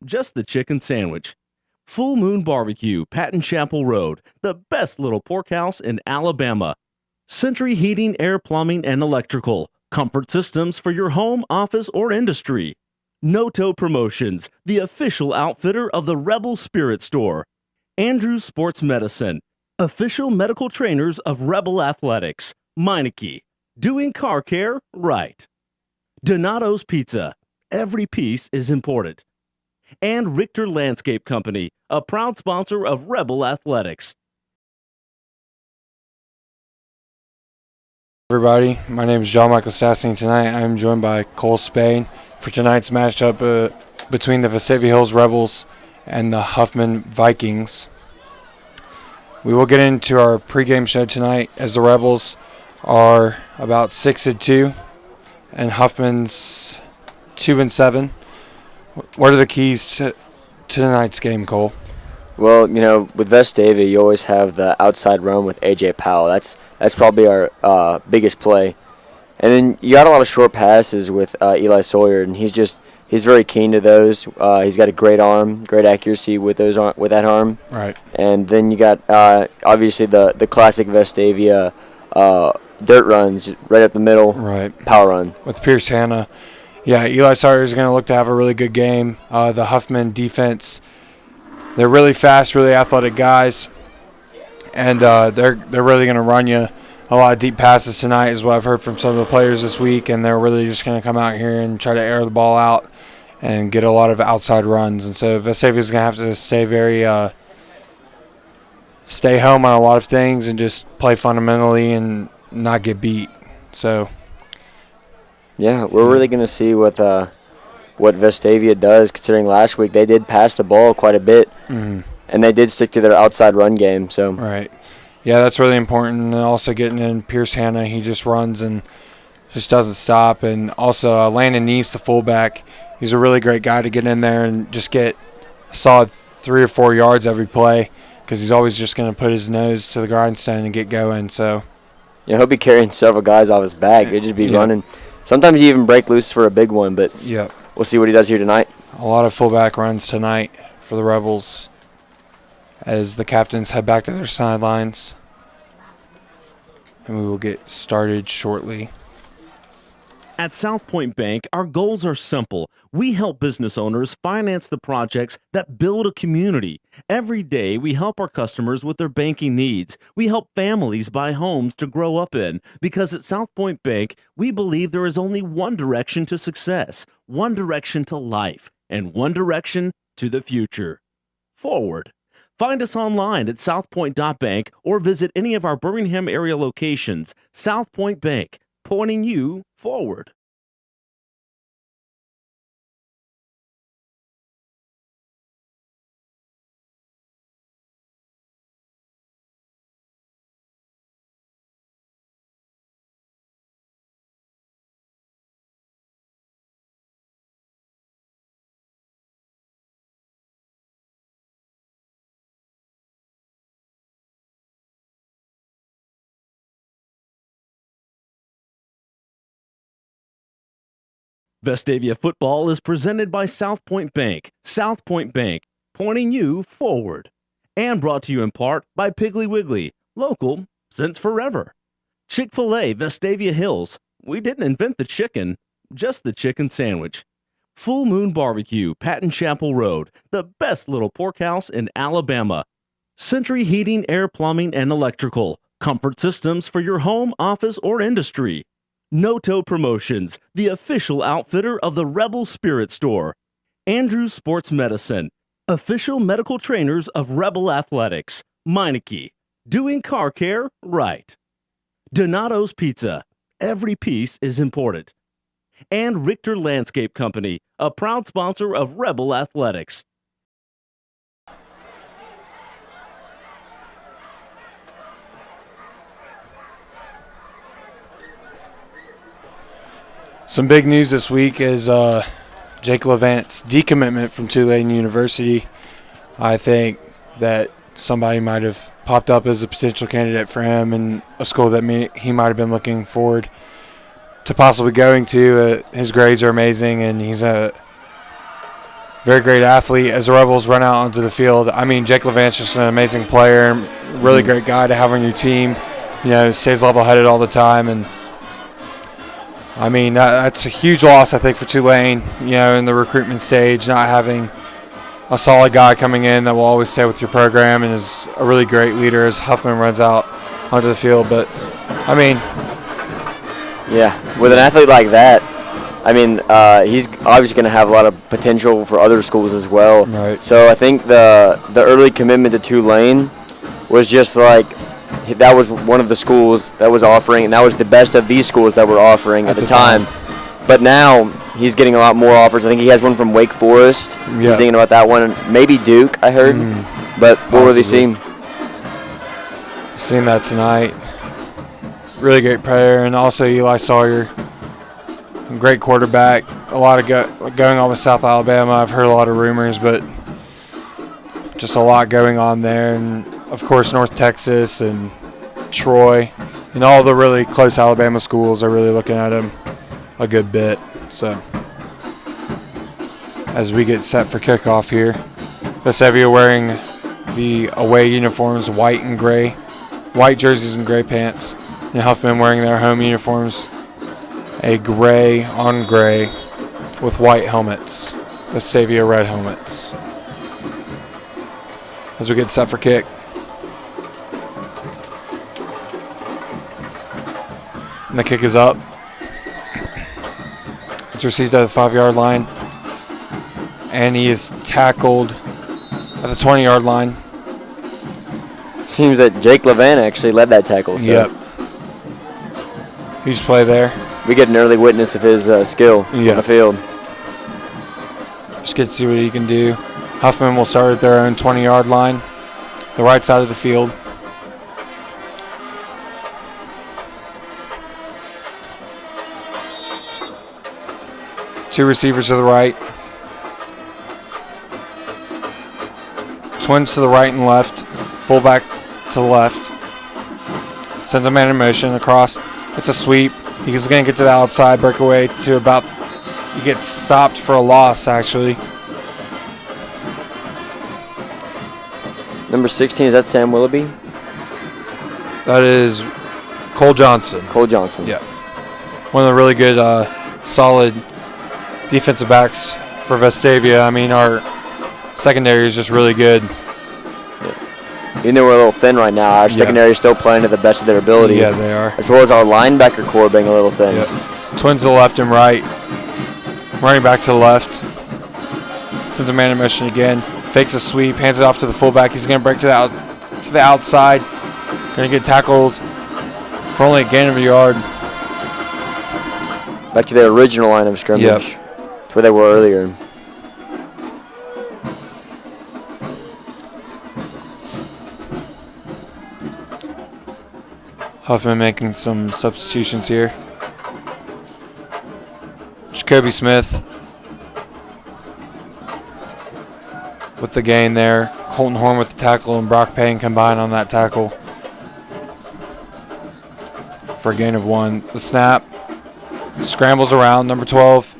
just the chicken sandwich. Full Moon Barbecue, Patton Chapel Road, the best little pork house in Alabama. Century Heating, Air Plumbing, and Electrical. Comfort systems for your home, office, or industry. No-Toe Promotions, the official outfitter of the Rebel Spirit Store. Andrews Sports Medicine, official medical trainers of Rebel Athletics. Meineke, doing car care right. Donato's Pizza, every piece is important. And Richter Landscape Company, a proud sponsor of Rebel Athletics. Everybody, my name is John Michael Sassing. Tonight I'm joined by Cole Spain for tonight's matchup between the Vestavia Hills Rebels and the Huffman Vikings. We will get into our pregame show tonight as the Rebels are about 6-2 and Huffman's 2-7. What are the keys to tonight's game, Cole? Well, with Vestavia, you always have the outside run with A.J. Powell. That's probably our biggest play. And then you got a lot of short passes with Eli Sawyer, and he's very keen to those. He's got a great arm, great accuracy with that arm. Right. And then you got obviously the classic Vestavia dirt runs right up the middle. Right. Power run with Pierce Hanna. Yeah, Eli Sawyer is going to look to have a really good game. The Huffman defense, they're really fast, really athletic guys, and they're really going to run you a lot of deep passes tonight is what I've heard from some of the players this week, and they're really just going to come out here and try to air the ball out and get a lot of outside runs. And so Vestavia's going to have to stay home on a lot of things and just play fundamentally and not get beat. So yeah, we're really going to see what Vestavia does, considering last week they did pass the ball quite a bit, and they did stick to their outside run game. So right. Yeah, that's really important. And also getting in Pierce Hanna, he just runs and just doesn't stop. And also Landon Neese, the fullback, he's a really great guy to get in there and just get a solid 3 or 4 yards every play because he's always just going to put his nose to the grindstone and get going. So yeah, he'll be carrying several guys off his back. He'll just be running. Sometimes you even break loose for a big one, but we'll see what he does here tonight. A lot of fullback runs tonight for the Rebels as the captains head back to their sidelines. And we will get started shortly. At South Point Bank, our goals are simple. We help business owners finance the projects that build a community. Every day, we help our customers with their banking needs. We help families buy homes to grow up in. Because at South Point Bank, we believe there is only one direction to success, one direction to life, and one direction to the future. Forward. Find us online at southpoint.bank or visit any of our Birmingham area locations. South Point Bank, pointing you forward. Vestavia football is presented by South Point Bank. South Point Bank, pointing you forward. And brought to you in part by Piggly Wiggly, local since forever. Chick-fil-A, Vestavia Hills. We didn't invent the chicken, just the chicken sandwich. Full Moon Barbecue, Patton Chapel Road, the best little pork house in Alabama. Century Heating, Air Plumbing, and Electrical. Comfort systems for your home, office, or industry. No-Toe Promotions, the official outfitter of the Rebel Spirit Store. Andrews Sports Medicine, official medical trainers of Rebel Athletics. Meineke, doing car care right. Donato's Pizza, every piece is important. And Richter Landscape Company, a proud sponsor of Rebel Athletics. Some big news this week is Jake Levant's decommitment from Tulane University. I think that somebody might have popped up as a potential candidate for him in a school that he might have been looking forward to possibly going to. His grades are amazing, and he's a very great athlete. As the Rebels run out onto the field, I mean, Jake Levant's just an amazing player, really great guy to have on your team. You know, stays level-headed all the time, and I mean, that's a huge loss, I think, for Tulane, you know, in the recruitment stage, not having a solid guy coming in that will always stay with your program and is a really great leader as Huffman runs out onto the field. But, I mean. Yeah, with an athlete like that, I mean, he's obviously going to have a lot of potential for other schools as well. Right. So I think the early commitment to Tulane was just like, that was one of the schools that was offering, and that was the best of these schools that were offering at the time. But now he's getting a lot more offers. I think he has one from Wake Forest. Yeah. He's thinking about that one. Maybe Duke, I heard. But we'll really see. Seen that tonight. Really great player. And also Eli Sawyer. Great quarterback. A lot of going on with South Alabama. I've heard a lot of rumors, but just a lot going on there. And, of course, North Texas and Troy and all the really close Alabama schools are really looking at him a good bit. So as we get set for kickoff here, Vestavia wearing the away uniforms, white and gray, white jerseys and gray pants, and Huffman wearing their home uniforms, a gray on gray with white helmets, Vestavia red helmets. As we get set for kick. And the kick is up. It's received at the 5-yard line. And he is tackled at the 20-yard line. Seems that Jake Levant actually led that tackle. So. Yep. Huge play there. We get an early witness of his skill on the field. Just get to see what he can do. Huffman will start at their own 20-yard line, the right side of the field. Two receivers to the right. Twins to the right and left. Fullback to the left. Sends a man in motion across. It's a sweep. He's going to get to the outside, breakaway to about. He gets stopped for a loss, actually. Number 16, is that Sam Willoughby? That is Cole Johnson. Cole Johnson. Yeah. One of the really good, solid defensive backs for Vestavia. I mean, our secondary is just really good. Yeah. Even though we're a little thin right now, our secondary is still playing to the best of their ability. Yeah, they are. As well as our linebacker core being a little thin. Yeah. Twins to the left and right. Running back to the left. Sends a man in motion again. Fakes a sweep, hands it off to the fullback. He's going to break to the outside. Going to get tackled for only a gain of a yard. Back to the original line of scrimmage. Yep. That's where they were earlier. Huffman making some substitutions here. Jacoby Smith with the gain there. Colton Horn with the tackle and Brock Payne combined on that tackle for a gain of 1. The snap. Scrambles around. Number 12.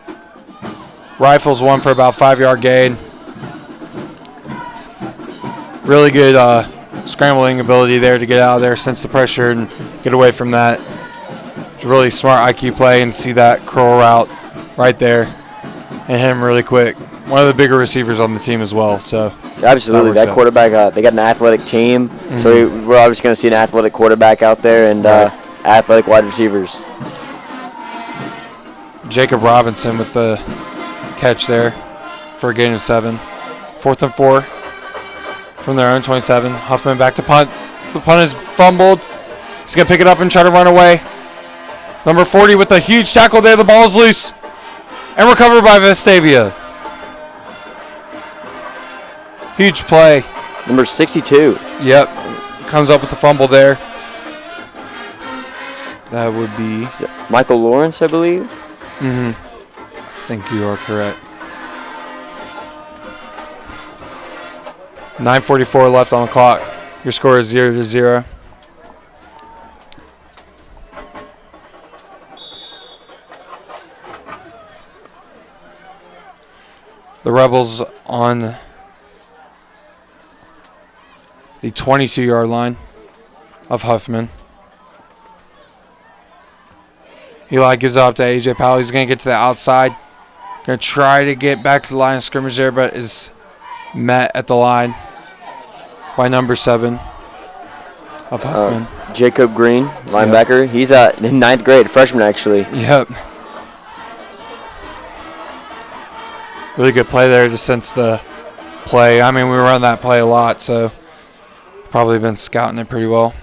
Rifles one for about 5-yard gain. Really good scrambling ability there to get out of there, sense the pressure, and get away from that. It's a really smart IQ play and see that curl route right there and hit him really quick. One of the bigger receivers on the team as well. So absolutely, that quarterback. They got an athletic team, so we're obviously going to see an athletic quarterback out there and athletic wide receivers. Jacob Robinson with the catch there for a gain of 7. 4th and 4 from their own 27. Huffman back to punt. The punt is fumbled. He's going to pick it up and try to run away. Number 40 with a huge tackle there. The ball is loose and recovered by Vestavia. Huge play. Number 62. Yep. Comes up with the fumble there. That would be Michael Lawrence, I believe. I think you are correct. 9:44 left on the clock. Your score is 0-0. The Rebels on the 22-yard line of Huffman. Eli gives it up to A.J. Powell. He's going to get to the outside. Going to try to get back to the line of scrimmage there, but is met at the line by number 7 of Huffman. Jacob Green, linebacker. Yep. He's in 9th grade, freshman actually. Yep. Really good play there to sense the play. I mean, we run that play a lot, so probably been scouting it pretty well.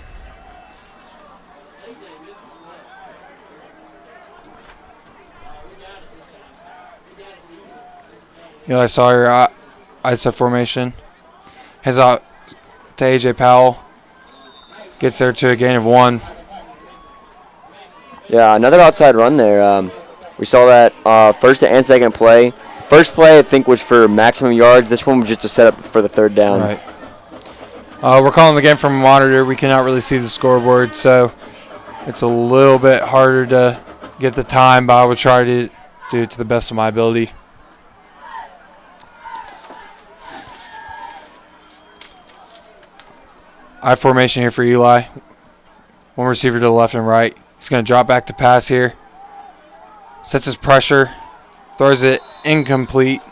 Eli Sawyer, ISO formation. Heads out to A.J. Powell. Gets there to a gain of 1. Yeah, another outside run there. We saw that first and second play. First play, I think, was for maximum yards. This one was just a setup for the 3rd down. Right. We're calling the game from a monitor. We cannot really see the scoreboard, so it's a little bit harder to get the time, but I will try to do it to the best of my ability. I formation here for Eli. 1 receiver to the left and right. He's going to drop back to pass here. Sets his pressure. Throws it incomplete.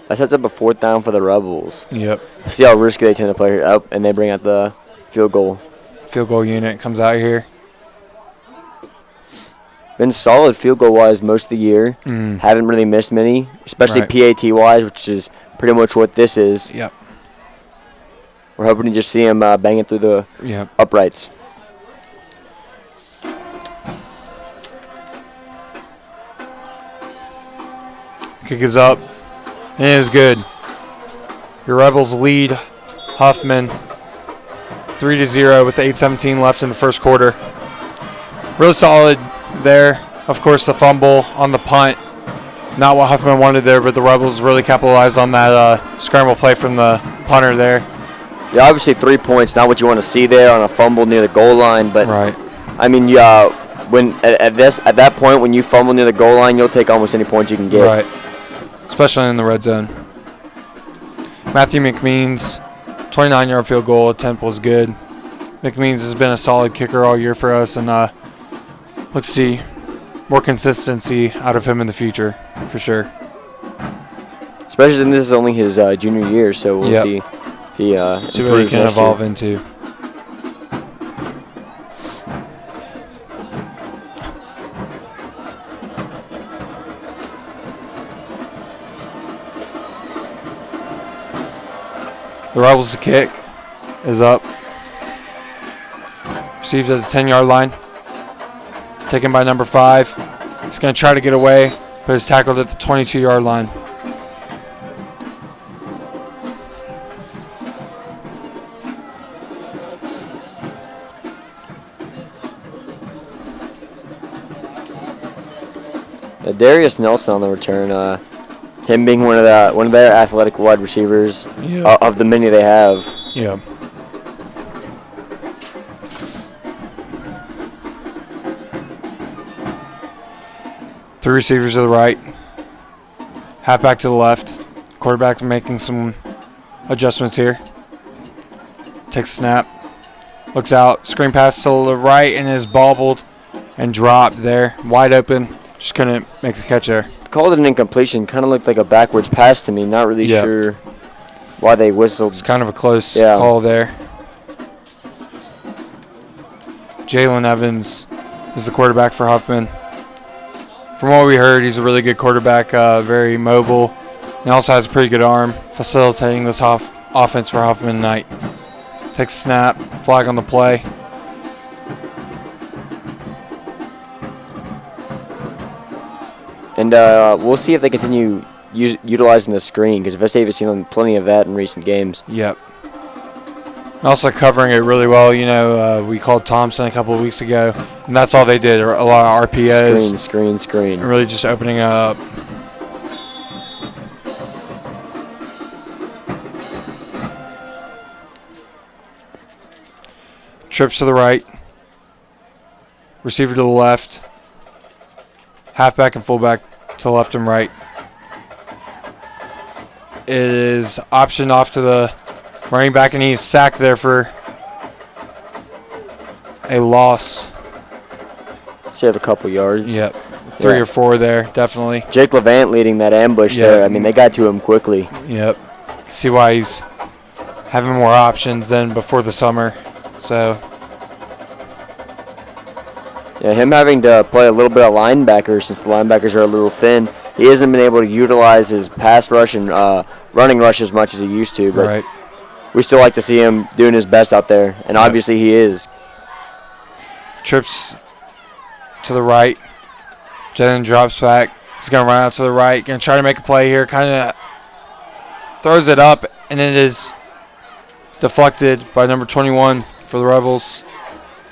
That sets up a 4th down for the Rebels. Yep. See how risky they tend to play here. Up, and they bring out the field goal. Field goal unit comes out here. Been solid field goal wise most of the year. Haven't really missed many, especially PAT wise, which is pretty much what this is. Yep. We're hoping to just see him banging through the uprights. Kick is up. And it is good. Your Rebels lead Huffman 3-0 with 8:17 left in the first quarter. Really solid there. Of course, the fumble on the punt. Not what Huffman wanted there, but the Rebels really capitalized on that scramble play from the punter there. Yeah, obviously 3 points, not what you want to see there on a fumble near the goal line. But I mean, when at that point when you fumble near the goal line, you'll take almost any points you can get. Right. Especially in the red zone. Matthew McMeans, 29-yard field goal attempt was good. McMeans has been a solid kicker all year for us, and let's see more consistency out of him in the future, for sure. Especially since this is only his junior year, so we'll see if he see what he can evolve into. The Rebels to kick is up. Received at the 10-yard line. Taken by number 5. He's going to try to get away, but is tackled at the 22-yard line. Darius Nelson on the return. Him being one of their athletic wide receivers of the many they have. Yeah. Three receivers to the right. Halfback to the left. Quarterback making some adjustments here. Takes a snap. Looks out. Screen pass to the right and is bobbled and dropped there. Wide open. Just couldn't make the catch there. Called it an incompletion. Kind of looked like a backwards pass to me. Not really sure why they whistled. It's kind of a close call there. Jalen Evans is the quarterback for Huffman. From what we heard, he's a really good quarterback, very mobile, and also has a pretty good arm, facilitating this offense for Huffman tonight. Takes a snap, flag on the play. And we'll see if they continue utilizing the screen, because Vestavia has seen plenty of that in recent games. Yep. Also covering it really well. You know, we called Thompson a couple of weeks ago, and that's all they did. A lot of RPOs. Screen. And really just opening up. Trips to the right. Receiver to the left. halfback and fullback to left and right. It is optioned off to the running back, and he's sacked there for a loss. Should have a couple yards. Yep. 3 or 4 there, definitely. Jake Levant leading that ambush there. I mean, they got to him quickly. Yep. See why he's having more options than before the summer. So, yeah, him having to play a little bit of linebacker since the linebackers are a little thin. He hasn't been able to utilize his pass rush and running rush as much as he used to. But we still like to see him doing his best out there, and obviously he is. Trips to the right. Then drops back. He's going to run out to the right. Going to try to make a play here. Kind of throws it up, and it is deflected by number 21 for the Rebels,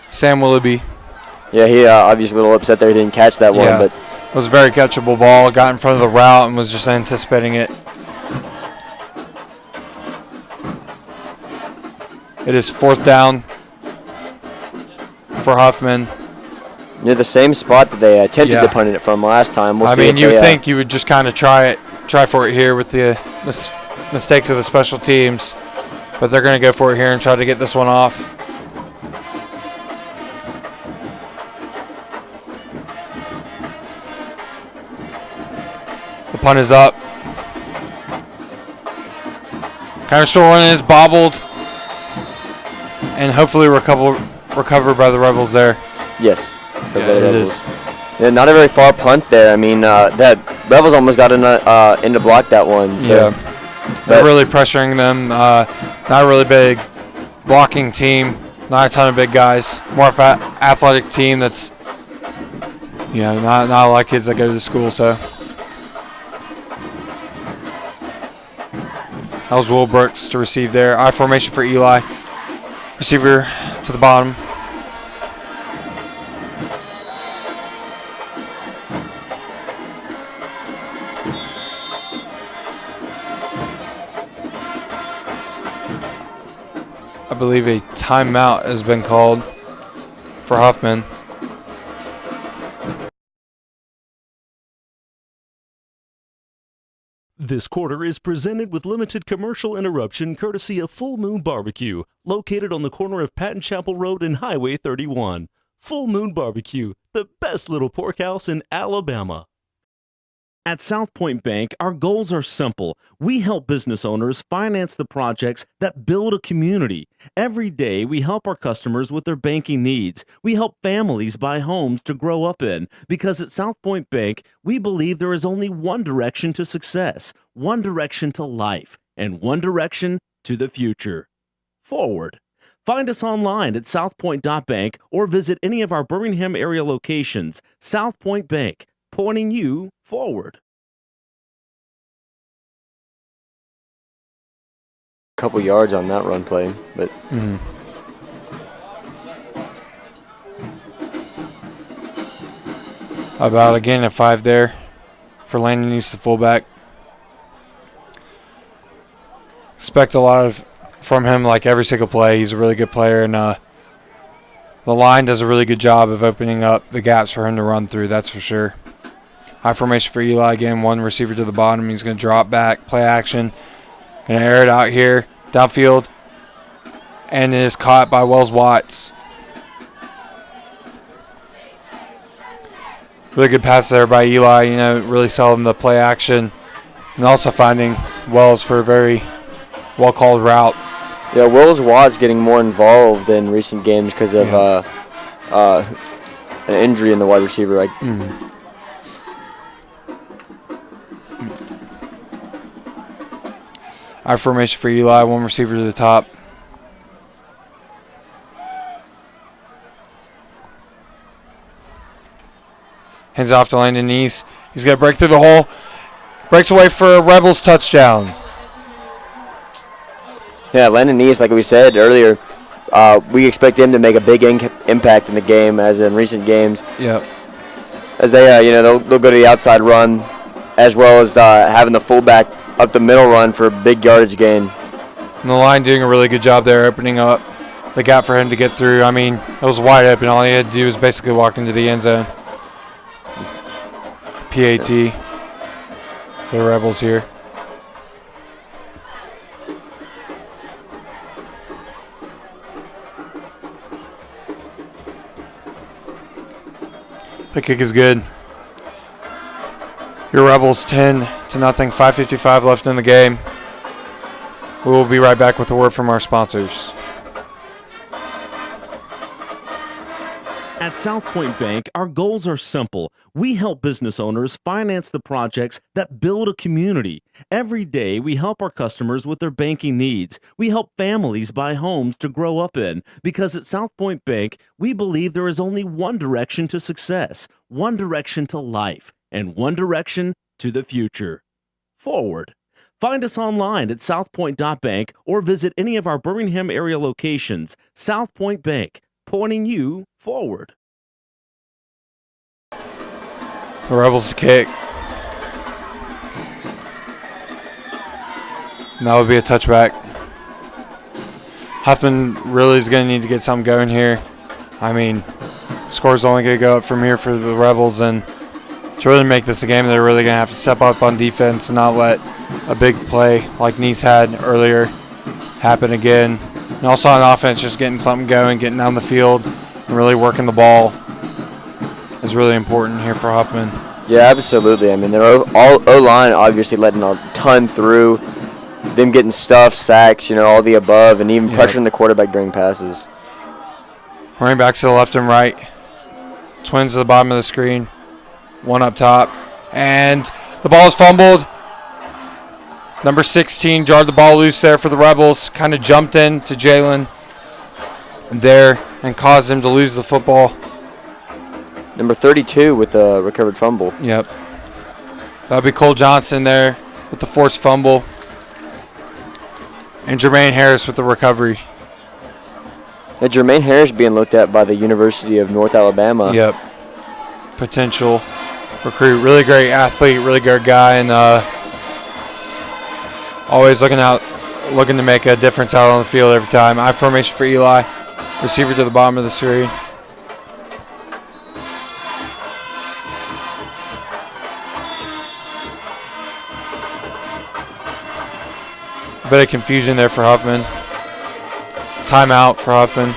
Sam Willoughby. Yeah, he obviously a little upset there he didn't catch that one. But it was a very catchable ball. Got in front of the route and was just anticipating it. It is 4th down for Huffman. Near the same spot that they attempted to punt it from last time. I mean, you would think you would just kind of try for it here with the mistakes of the special teams, but they're going to go for it here and try to get this one off. The punt is up. Kind of short one is bobbled, and hopefully recovered by the Rebels there. Yes. Yeah, it is. Yeah, not a very far punt there. I mean, that Rebels almost got in to block that one. So. Yeah. They're really pressuring them. Not a really big blocking team. Not a ton of big guys. More of an athletic team that's, not a lot of kids that go to school. So that was Will Brooks to receive there. I formation for Eli. Receiver to the bottom. I believe a timeout has been called for Huffman. This quarter is presented with limited commercial interruption courtesy of Full Moon Barbecue, located on the corner of Patton Chapel Road and Highway 31. Full Moon Barbecue, the best little pork house in Alabama. At South Point Bank, our goals are simple. We help business owners finance the projects that build a community. Every day, we help our customers with their banking needs. We help families buy homes to grow up in. Because at South Point Bank, we believe there is only one direction to success, one direction to life, and one direction to the future. Forward. Find us online at southpoint.bank or visit any of our Birmingham area locations. South Point Bank, pointing you forward. Couple yards on that run play, but About again at 5 there for Landon East, the fullback. Expect a lot from him, like every single play. He's a really good player, and the line does a really good job of opening up the gaps for him to run through, that's for sure. High formation for Eli again, one receiver to the bottom. He's going to drop back, play action, and air it out here, downfield, and it is caught by Wells Watts. Really good pass there by Eli, really selling the play action, and also finding Wells for a very well-called route. Yeah, Wells Watts getting more involved in recent games because of an injury in the wide receiver. Our formation for Eli, one receiver to the top. Hands off to Landon East. He's going to break through the hole. Breaks away for a Rebels touchdown. Yeah, Landon East, like we said earlier, we expect him to make a big impact in the game, as in recent games. Yep. As they, they'll go to the outside run, as well as having the fullback up the middle run for a big yardage gain. And the line doing a really good job there, opening up the gap for him to get through. I mean, it was wide open. All he had to do was basically walk into the end zone. PAT for the Rebels here. The kick is good. Your Rebels 10-0, 5:55 left in the game. We will be right back with a word from our sponsors. At South Point Bank, our goals are simple. We help business owners finance the projects that build a community. Every day, we help our customers with their banking needs. We help families buy homes to grow up in. Because at South Point Bank, we believe there is only one direction to success, one direction to life, and one direction to the future. Forward. Find us online at southpoint.bank or visit any of our Birmingham area locations. South Point Bank, pointing you forward. The Rebels to kick. And that would be a touchback. Huffman really is going to need to get something going here. I mean, score's only going to go up from here for the Rebels, and to really make this a game, they're really going to have to step up on defense and not let a big play like Nice had earlier happen again. And also on offense, just getting something going, getting down the field, and really working the ball is really important here for Huffman. Yeah, absolutely. I mean, their O-line obviously letting a ton through. Them getting stuff, sacks, all the above, and even pressuring the quarterback during passes. Running backs to the left and right. Twins to the bottom of the screen. One up top. And the ball is fumbled. Number 16 jarred the ball loose there for the Rebels. Kind of jumped in to Jalen there and caused him to lose the football. Number 32 with the recovered fumble. Yep. That would be Cole Johnson there with the forced fumble. And Jermaine Harris with the recovery. And Jermaine Harris being looked at by the University of North Alabama. Yep. Potential recruit. Really great athlete, really good guy, and always looking to make a difference out on the field every time. I formation for Eli. Receiver to the bottom of the screen. A bit of confusion there for Huffman. Timeout for Huffman.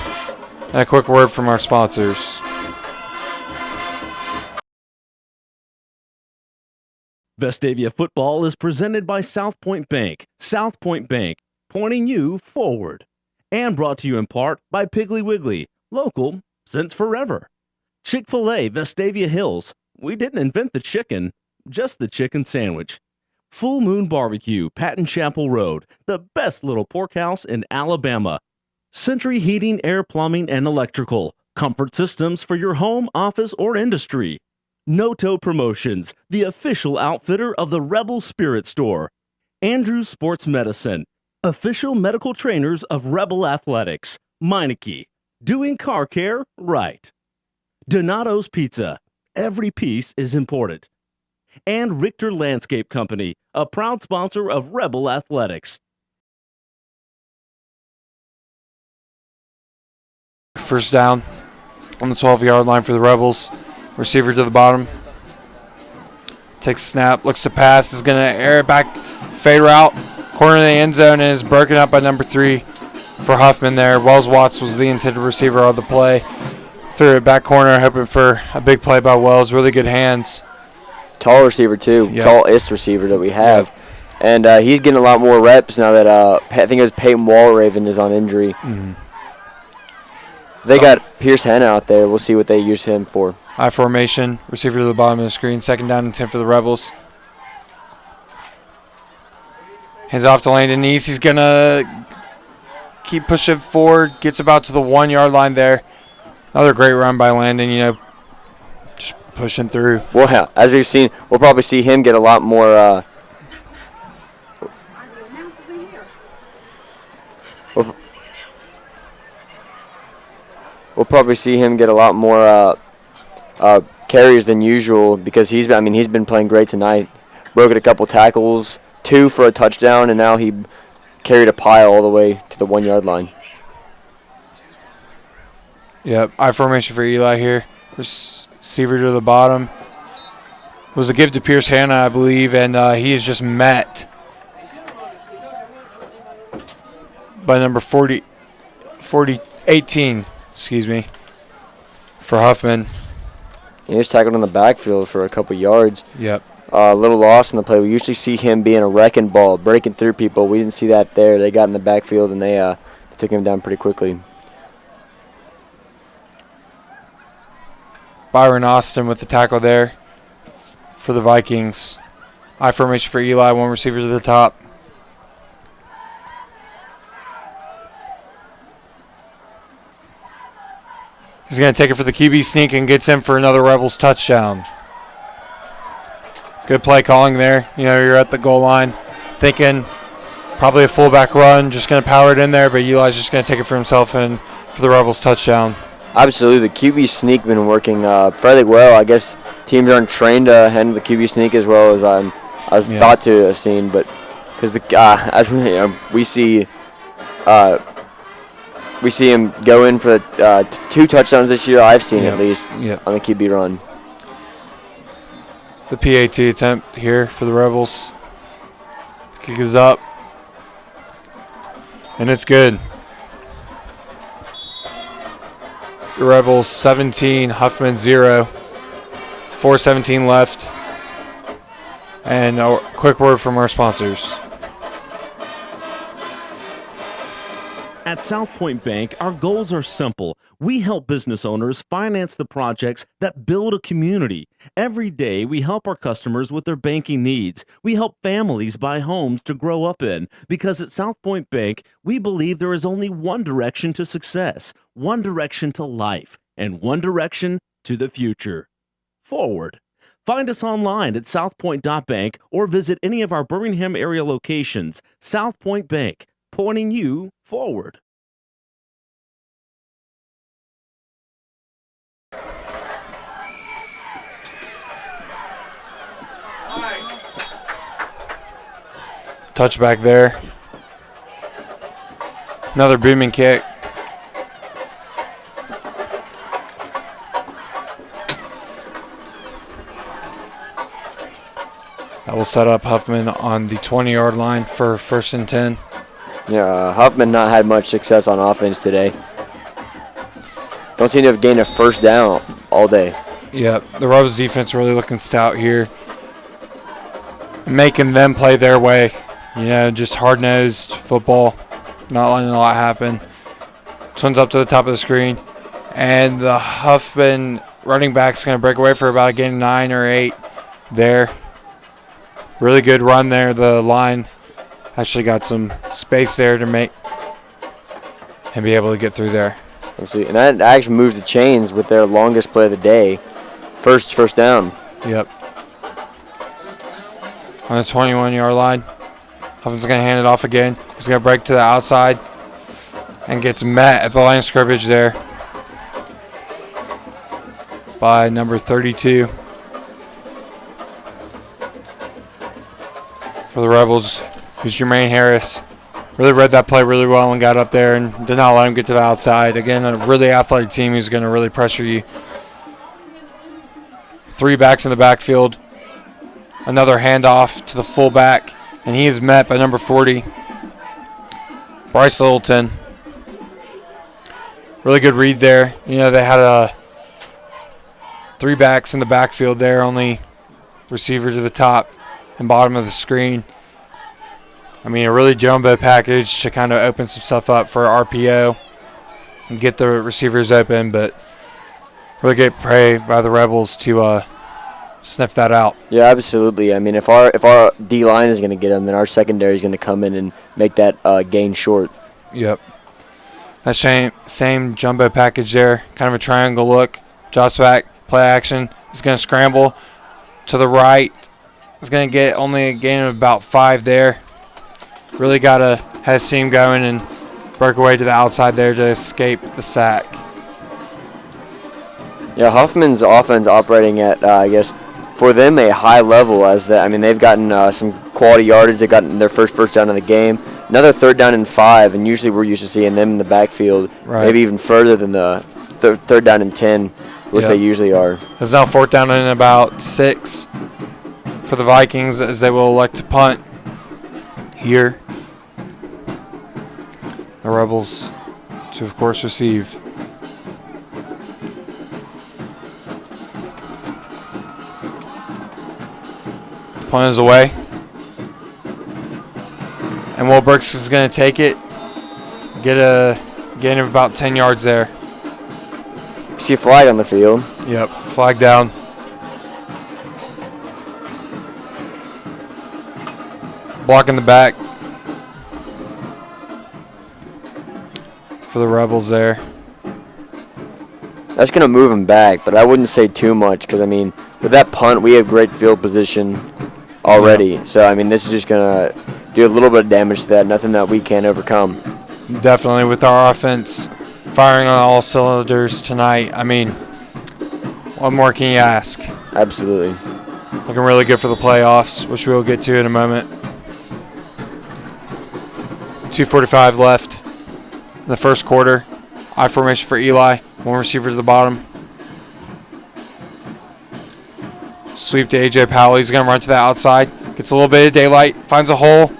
And a quick word from our sponsors. Vestavia Football is presented by South Point Bank. South Point Bank, pointing you forward. And brought to you in part by Piggly Wiggly, local since forever. Chick-fil-A Vestavia Hills. We didn't invent the chicken, just the chicken sandwich. Full Moon Barbecue, Patton Chapel Road, the best little pork house in Alabama. Century Heating, Air Plumbing, and Electrical. Comfort systems for your home, office, or industry. Noto Promotions, the official outfitter of the Rebel Spirit Store. Andrews Sports Medicine, official medical trainers of Rebel Athletics. Meineke, doing car care right. Donato's Pizza, every piece is important. And Richter Landscape Company, a proud sponsor of Rebel Athletics. First down on the 12-yard line for the Rebels. Receiver to the bottom. Takes a snap, looks to pass, is going to air it back, fade route, corner of the end zone, and is broken up by number 3 for Huffman there. Wells Watts was the intended receiver of the play. Threw it back corner, hoping for a big play by Wells. Really good hands. Tall receiver, too. Yep. Tallest receiver that we have. Yep. And he's getting a lot more reps now that I think it was Peyton Walraven is on injury. Mm-hmm. They got Pierce Hanna out there. We'll see what they use him for. I formation, receiver to the bottom of the screen. Second down and 10 for the Rebels. Hands off to Landon Neese. He's going to keep pushing forward. Gets about to the 1-yard line there. Another great run by Landon, just pushing through. Well, yeah, as we've seen, we'll probably see him get a lot more. We'll probably see him get a lot more carries than usual because he's been playing great tonight. Broken a couple tackles, 2 for a touchdown, and now he carried a pile all the way to the 1-yard line. Yep, I formation for Eli here. Receiver to the bottom. was a give to Pierce Hanna, I believe, and he is just met by number 18, for Huffman. He was tackled in the backfield for a couple yards. Yep. A little lost in the play. We usually see him being a wrecking ball, breaking through people. We didn't see that there. They got in the backfield, and they took him down pretty quickly. Byron Austin with the tackle there for the Vikings. I formation for Eli, one receiver to the top. He's going to take it for the QB sneak and gets in for another Rebels touchdown. Good play calling there. You know, you're at the goal line thinking probably a fullback run, just going to power it in there, but Eli's just going to take it for himself and for the Rebels touchdown. Absolutely. The QB sneak been working fairly well. I guess teams aren't trained to handle the QB sneak as well as I was thought to have seen, but because as we see him go in for 2 touchdowns this year. I've seen at least on the QB run. The PAT attempt here for the Rebels. Kick is up. And it's good. The Rebels 17, Huffman 0. 4:17 left. And a quick word from our sponsors. At South Point Bank, our goals are simple. We help business owners finance the projects that build a community. Every day, we help our customers with their banking needs. We help families buy homes to grow up in. Because at South Point Bank, we believe there is only one direction to success, one direction to life, and one direction to the future. Forward. Find us online at southpoint.bank or visit any of our Birmingham area locations. South Point Bank, pointing you forward. Touchback there. Another booming kick. That will set up Huffman on the 20-yard line for 1st and 10. Yeah, Huffman not had much success on offense today. Don't seem to have gained a first down all day. Yeah, the Rebels defense really looking stout here. Making them play their way. You know, just hard-nosed football. Not letting a lot happen. This one's up to the top of the screen. And the Huffman running back's going to break away for about a gain of 9 or 8 there. Really good run there. The line actually got some space there to make and be able to get through there. Absolutely. And that actually moves the chains with their longest play of the day. First down. Yep. On the 21-yard line. Huffman's going to hand it off again. He's going to break to the outside and gets met at the line of scrimmage there by number 32. For the Rebels, who's Jermaine Harris. Really read that play really well and got up there and did not let him get to the outside. Again, a really athletic team who's going to really pressure you. 3 backs in the backfield. Another handoff to the fullback, and he is met by number 40, Bryce Littleton. Really good read there. You know, they had 3 backs in the backfield there, only receiver to the top and bottom of the screen. I mean, a really jumbo package to kind of open some stuff up for RPO and get the receivers open, but really great play by the Rebels to sniff that out. Yeah, absolutely. I mean, if our D-line is going to get them, then our secondary is going to come in and make that gain short. Yep. That same jumbo package there, kind of a triangle look. Drops back, play action. He's going to scramble to the right. He's going to get only a gain of about 5 there. Really got to have his team going and break away to the outside there to escape the sack. Yeah, Huffman's offense operating at, I guess, for them a high level they've gotten some quality yardage. They've gotten their first down of the game. Another 3rd down and 5, and usually we're used to seeing them in the backfield, maybe even further than the 3rd down and 10. which they usually are. It's now 4th down and about 6 for the Vikings as they will elect to punt here. The Rebels to, of course, receive. The punt is away. And Will Brooks is going to take it. Get a gain of about 10 yards there. See a flag on the field. Yep, flag down. Block in the back for the Rebels there. That's going to move him back, but I wouldn't say too much because, I mean, with that punt, we have great field position already. Yeah. So, I mean, this is just going to do a little bit of damage to that, nothing that we can't overcome. Definitely with our offense firing on all cylinders tonight. I mean, what more can you ask? Absolutely. Looking really good for the playoffs, which we'll get to in a moment. 2:45 left in the first quarter. I formation for Eli. One receiver to the bottom. Sweep to A.J. Powell. He's going to run to the outside. Gets a little bit of daylight. Finds a hole.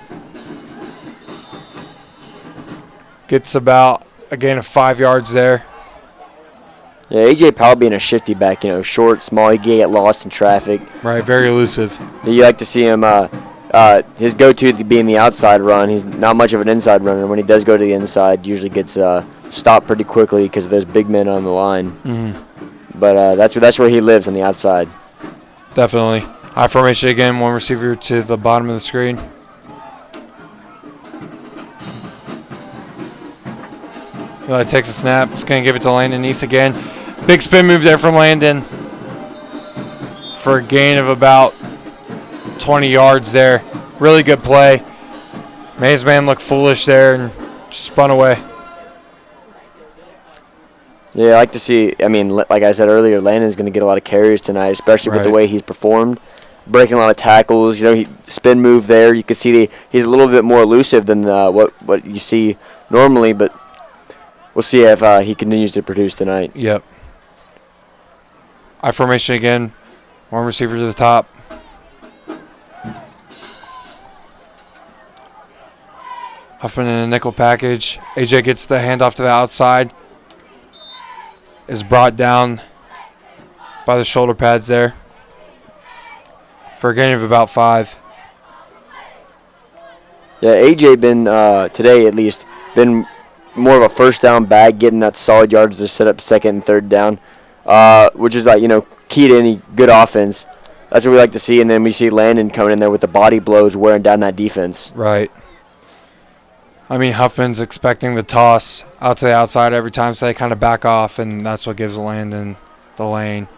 Gets about a gain of 5 yards there. Yeah, A.J. Powell being a shifty back, short, small, he can get lost in traffic. Right, very elusive. You like to see him, his go-to being the outside run. He's not much of an inside runner. When he does go to the inside, usually gets stopped pretty quickly because there's big men on the line. Mm-hmm. But that's where he lives, on the outside. Definitely. I formation again, one receiver to the bottom of the screen. Eli takes a snap. It's going to give it to Landon East again. Big spin move there from Landon for a gain of about 20 yards there. Really good play. Made his man look foolish there and just spun away. Yeah, I like to see, I mean, like I said earlier, Landon's going to get a lot of carries tonight, especially with the way he's performed. Breaking a lot of tackles. He spin move there. You can see he's a little bit more elusive than what you see normally, but we'll see if he continues to produce tonight. Yep. I formation again. One receiver to the top. Huffman in a nickel package. AJ gets the handoff to the outside. Is brought down by the shoulder pads there for a gain of about 5. Yeah, AJ been, today at least, been more of a first down bag, getting that solid yards to set up second and third down, which is key to any good offense. That's what we like to see, and then we see Landon coming in there with the body blows, wearing down that defense. Right. I mean, Huffman's expecting the toss out to the outside every time, so they kind of back off, and that's what gives Landon the lane.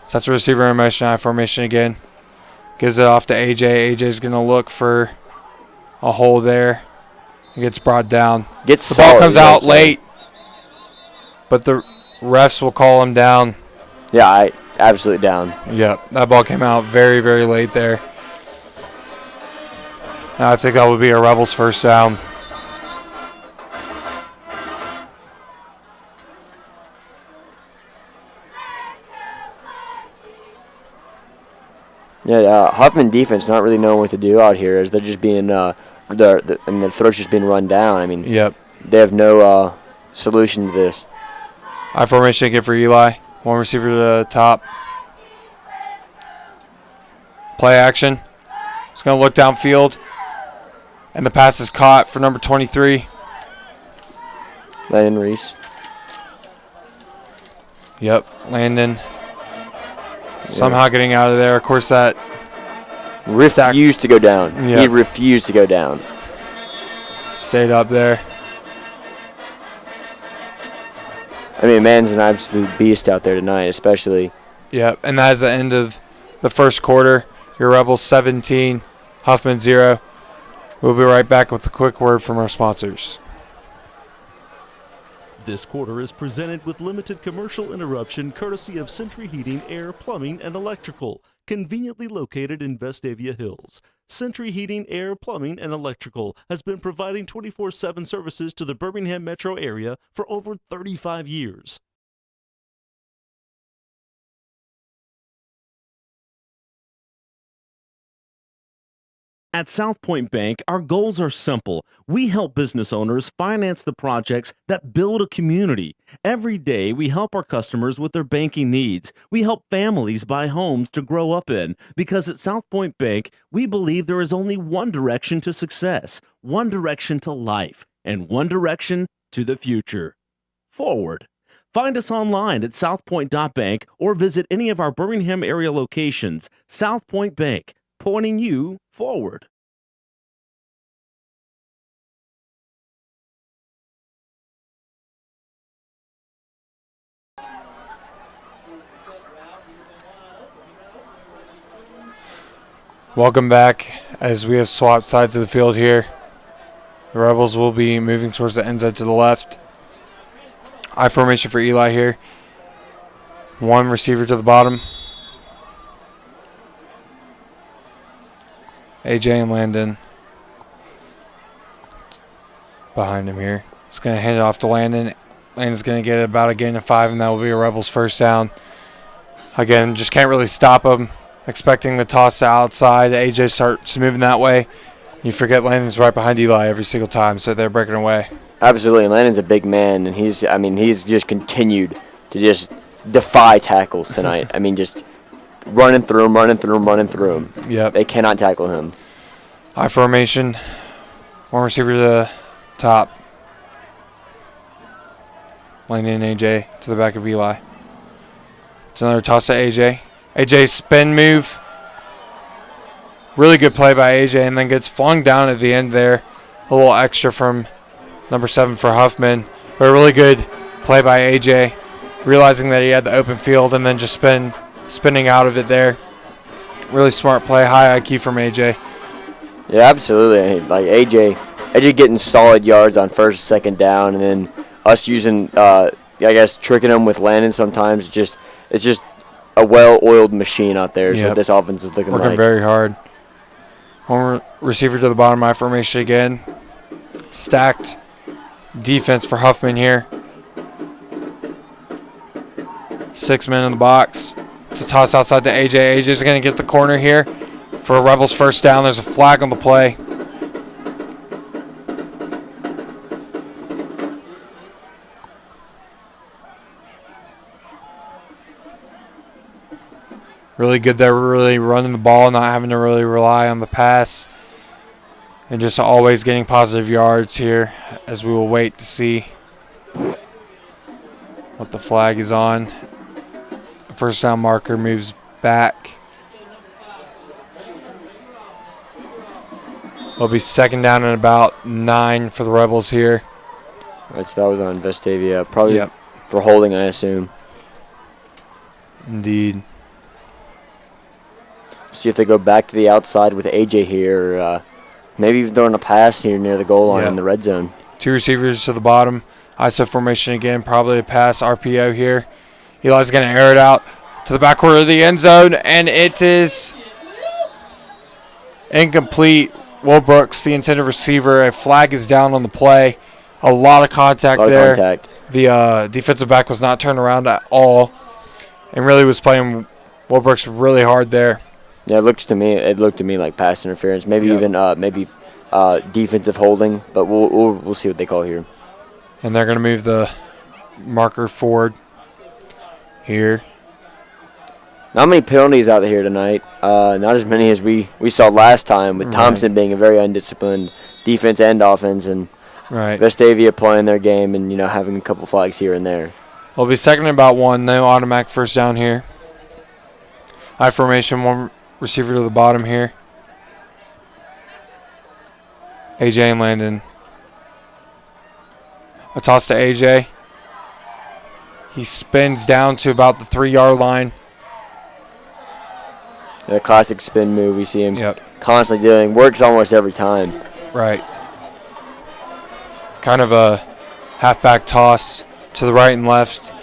Sets a receiver in motion, I formation again. Gives it off to AJ. AJ's going to look for a hole there. He gets brought down. The ball comes out late, but the refs will call him down. Yeah, absolutely down. Yep, that ball came out very, very late there. And I think that would be a Rebels first down. Yeah, Huffman defense not really knowing what to do out here as they're just being the throat's just being run down. I mean, yep, they have no solution to this. I formation again for Eli. One receiver to the top. Play action. He's going to look downfield, and the pass is caught for number 23. Landon Reese. Yep, Landon. Somehow getting out of there. Of course, that refused to go down. Yep. He refused to go down. Stayed up there. I mean, man's an absolute beast out there tonight, especially. Yep, and that is the end of the first quarter. Your Rebels 17, Huffman 0. We'll be right back with a quick word from our sponsors. This quarter is presented with limited commercial interruption courtesy of Century Heating, Air, Plumbing, and Electrical, conveniently located in Vestavia Hills. Century Heating, Air, Plumbing, and Electrical has been providing 24/7 services to the Birmingham metro area for over 35 years. At South Point Bank, our goals are simple. We help business owners finance the projects that build a community. Every day, we help our customers with their banking needs. We help families buy homes to grow up in. Because at South Point Bank, we believe there is only one direction to success, one direction to life, and one direction to the future. Forward. Find us online at southpoint.bank or visit any of our Birmingham area locations. South Point Bank, pointing you forward. Welcome back as we have swapped sides of the field here. The Rebels will be moving towards the end zone to the left. I formation for Eli here. One receiver to the bottom. AJ and Landon behind him here. It's going to hand it off to Landon. Landon's going to get about a gain of 5, and that will be a Rebels first down. Again, just can't really stop him. Expecting the toss to outside. AJ starts moving that way. You forget Landon's right behind Eli every single time, so they're breaking away. Absolutely. Landon's a big man, and he's just continued to just defy tackles tonight. Just running through him. Yep. They cannot tackle him. I formation. One receiver to the top. Landon and AJ to the back of Eli. It's another toss to AJ. AJ spin move. Really good play by AJ, and then gets flung down at the end there. A little extra from number 7 for Huffman. But a really good play by AJ. Realizing that he had the open field and then just spinning out of it there. Really smart play. High IQ from AJ. Yeah, absolutely. Like AJ getting solid yards on first, second down, and then us using, tricking him with Landon sometimes. It's just a well-oiled machine out there. So this offense is looking working very hard. One receiver to the bottom of my formation again. Stacked defense for Huffman here. 6 men in the box. It's a toss outside to AJ. AJ's going to get the corner here for a Rebels first down. There's a flag on the play. Really good there, really running the ball, not having to really rely on the pass. And just always getting positive yards here as we will wait to see what the flag is on. The first down marker moves back. It'll be second down and about 9 for the Rebels here. Right, so that was on Vestavia. Probably for holding, I assume. Indeed. See if they go back to the outside with AJ here. Or, maybe even throwing a pass here near the goal line in the red zone. 2 receivers to the bottom. ISO formation again. Probably a pass RPO here. Eli's going to air it out to the back corner of the end zone. And it is incomplete. Will Brooks, the intended receiver. A flag is down on the play. A lot of contact there. The defensive back was not turned around at all. And really was playing Will Brooks really hard there. Yeah, it looked to me like pass interference, maybe even defensive holding, but we'll see what they call here. And they're going to move the marker forward here. Not many penalties out here tonight. Not as many as we saw last time, with Thompson being a very undisciplined defense and offense, and Vestavia playing their game and having a couple flags here and there. It'll be second and about 1. No automatic first down here. I formation, 1 receiver to the bottom here. AJ and Landon. A toss to AJ. He spins down to about the 3-yard line. The classic spin move we see him constantly doing. Works almost every time. Right. Kind of a halfback toss to the right and left.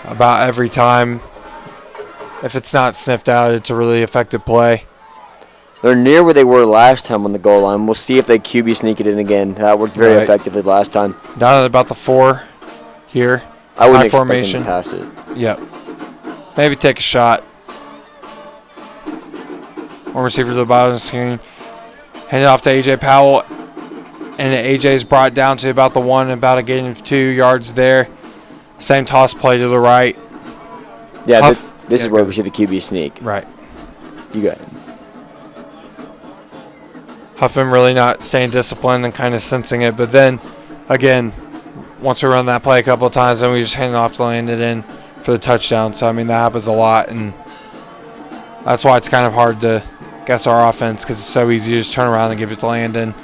About every time. If it's not sniffed out, it's a really effective play. They're near where they were last time on the goal line. We'll see if they QB sneak it in again. That worked very effectively last time. Down at about the 4 here. I wouldn't expect them to pass it. Yep. Maybe take a shot. One receiver to the bottom of the screen. Hand it off to A.J. Powell. And A.J. is brought down to about the 1, about a gain of 2 yards there. Same toss play to the right. Yeah, this is where we see the QB sneak. Right. You got it. Huffman really not staying disciplined and kind of sensing it. But then, again, once we run that play a couple of times, then we just hand it off to Landon in for the touchdown. So, I mean, that happens a lot. And that's why it's kind of hard to guess our offense, because it's so easy to just turn around and give it to Landon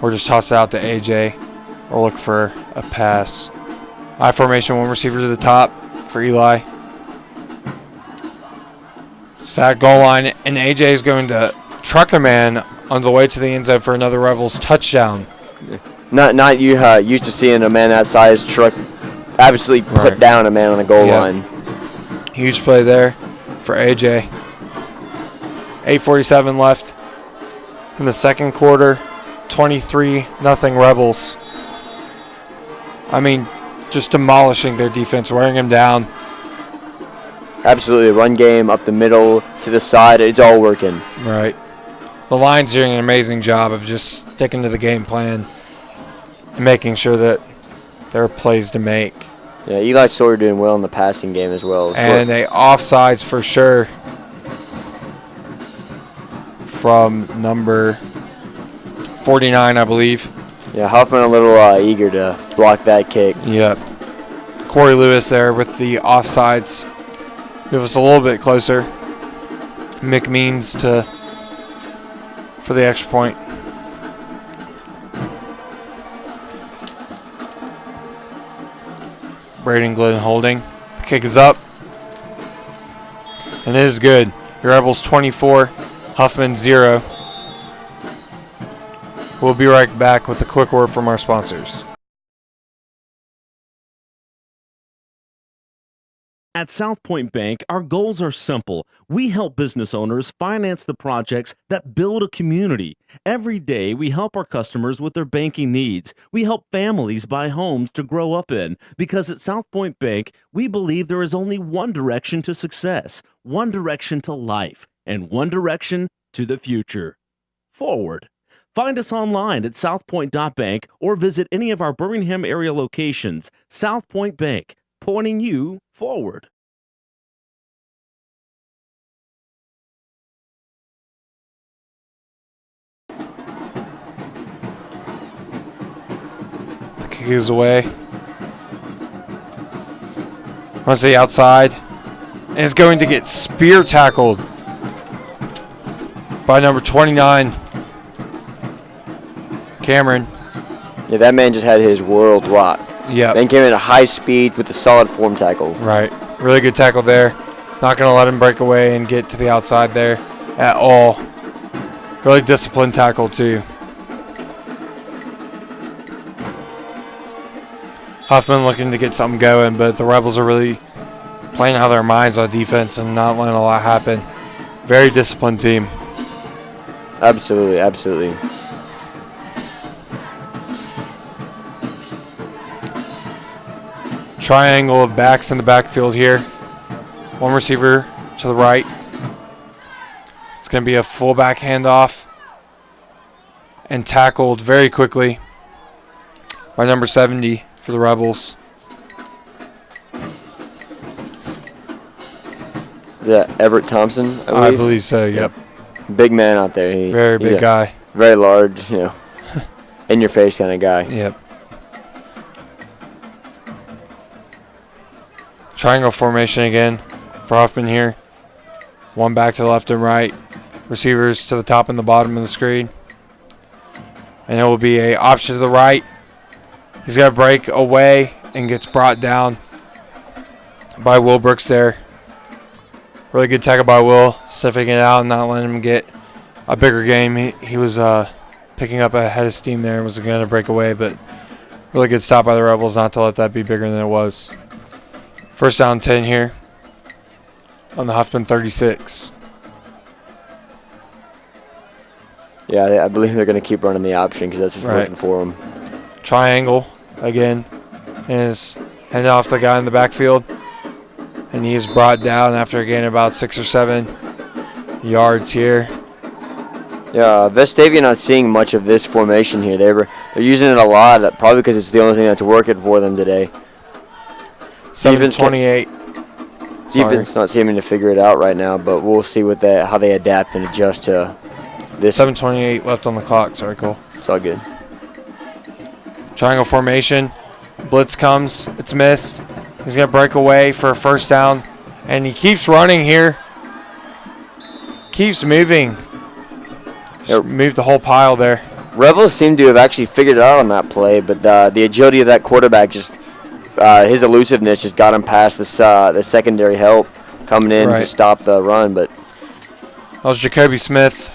or just toss it out to A.J. or look for a pass. I formation, one receiver to the top for Eli. Stack goal line, and A.J. is going to truck a man on the way to the end zone for another Rebels touchdown. Not used to seeing a man that size truck absolutely put down a man on the goal line. Huge play there for A.J. 8:47 left in the second quarter. 23-0 Rebels. I mean, just demolishing their defense, wearing them down. Absolutely. Run game up the middle, to the side. It's all working. Right. The line's doing an amazing job of just sticking to the game plan and making sure that there are plays to make. Yeah, Eli Sawyer doing well in the passing game as well. And a offsides for sure from number 49, I believe. Yeah, Huffman a little eager to block that kick. Yep. Corey Lewis there with the offsides. Give us a little bit closer. McMeans for the extra point. Braden Glidden holding. The kick is up. And it is good. Your Rebels 24, Huffman 0. We'll be right back with a quick word from our sponsors. At South Point Bank, our goals are simple. We help business owners finance the projects that build a community. Every day, we help our customers with their banking needs. We help families buy homes to grow up in, because at South Point Bank, we believe there is only one direction to success, one direction to life, and one direction to the future. Forward. Find us online at southpoint.bank or visit any of our Birmingham area locations. South Point Bank, pointing you forward. The kick is away. Runs to the outside. And is going to get spear tackled by number 29, Cameron. Yeah, that man just had his world rocked. Yeah. Then came in at high speed with a solid form tackle. Right. Really good tackle there. Not going to let him break away and get to the outside there at all. Really disciplined tackle, too. Huffman looking to get something going, but the Rebels are really playing out of their minds on defense and not letting a lot happen. Very disciplined team. Absolutely, absolutely. Triangle of backs in the backfield here. One receiver to the right. It's going to be a fullback handoff and tackled very quickly by number 70 for the Rebels. Is that Everett Thompson, I believe so, yep. Big man out there. Very big guy. Very large, in-your-face kind of guy. Yep. Triangle formation again for Huffman here. One back to the left and right. Receivers to the top and the bottom of the screen. And it will be a option to the right. He's got to break away and gets brought down by Will Brooks there. Really good tackle by Will, sniffing it out and not letting him get a bigger game. He was picking up a head of steam there and was going to break away, but really good stop by the Rebels not to let that be bigger than it was. First down 10 here on the Huffman 36. Yeah, I believe they're going to keep running the option because that's what's working for them. Triangle again. And is handed off to the guy in the backfield. And he is brought down after a gain of about 6 or 7 yards here. Yeah, Vestavia not seeing much of this formation here. They're using it a lot, probably because it's the only thing that's working for them today. 7:28. Defense not seeming to figure it out right now, but we'll see how they adapt and adjust to this. 7:28 left on the clock. Sorry, Cole. It's all good. Triangle formation. Blitz comes. It's missed. He's going to break away for a first down. And he keeps running here. Keeps moving. Just moved the whole pile there. Rebels seem to have actually figured it out on that play, but the agility of that quarterback, just his elusiveness just got him past the secondary help coming in to stop the run. But that was Jacoby Smith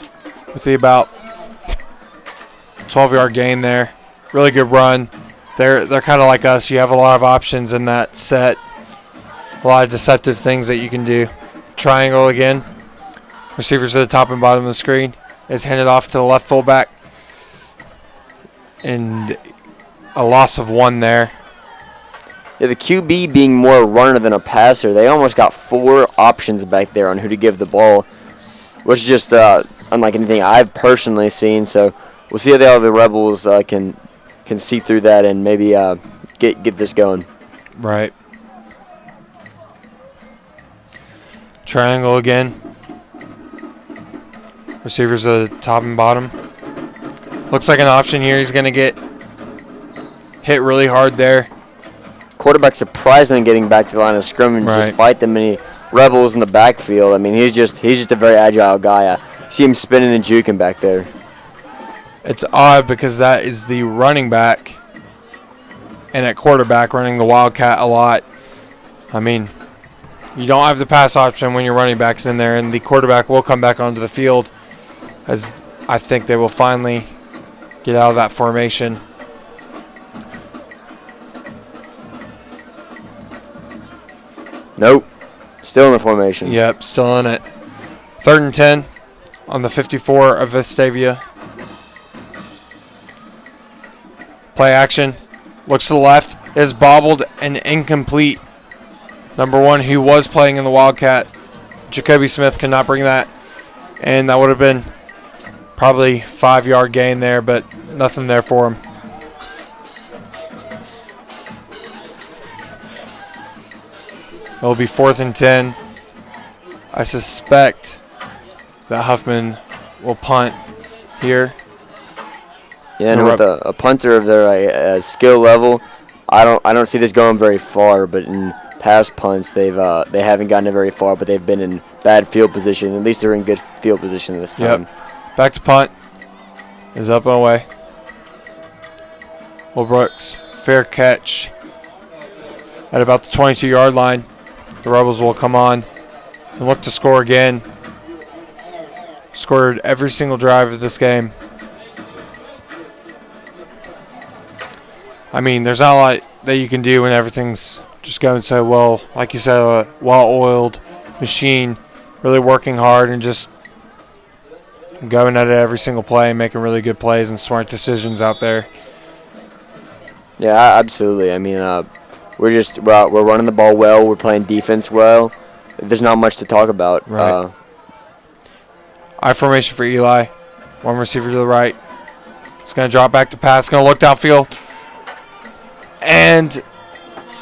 with the about 12-yard gain there. Really good run. They're kind of like us. You have a lot of options in that set. A lot of deceptive things that you can do. Triangle again. Receivers at the top and bottom of the screen. Is handed off to the left fullback. And a loss of 1 there. Yeah, the QB being more a runner than a passer, they almost got 4 options back there on who to give the ball, which is just unlike anything I've personally seen. So we'll see how the Rebels can see through that and maybe get this going. Right. Triangle again. Receivers at the top and bottom. Looks like an option here. He's going to get hit really hard there. Quarterback surprisingly getting back to the line of scrimmage despite the many Rebels in the backfield. I mean, he's just a very agile guy. I see him spinning and juking back there. It's odd because that is the running back, and at quarterback running the Wildcat a lot. I mean, you don't have the pass option when your running back's in there, and the quarterback will come back onto the field, as I think they will finally get out of that formation. Nope. Still in the formation. Yep, still in it. 3rd and 10 on the 54 of Vestavia. Play action. Looks to the left. Is bobbled and incomplete. Number 1, who was playing in the Wildcat, Jacoby Smith, could not bring that. And that would have been probably 5-yard gain there, but nothing there for him. It'll be 4th and 10. I suspect that Huffman will punt here. Yeah, and with a punter of their skill level, I don't see this going very far. But in past punts, they haven't gotten it very far, but they've been in bad field position. At least they're in good field position this time. Yep. Back to punt. Is up and away. Will Brooks, fair catch at about the 22-yard line. The Rebels will come on and look to score again. Scored every single drive of this game. I mean, there's not a lot that you can do when everything's just going so well. Like you said, a well-oiled machine, really working hard and just going at it every single play and making really good plays and smart decisions out there. Yeah, absolutely. I mean, we're running the ball well. We're playing defense well. There's not much to talk about. Right. I formation for Eli. 1 receiver to the right. He's going to drop back to pass. Going to look downfield. And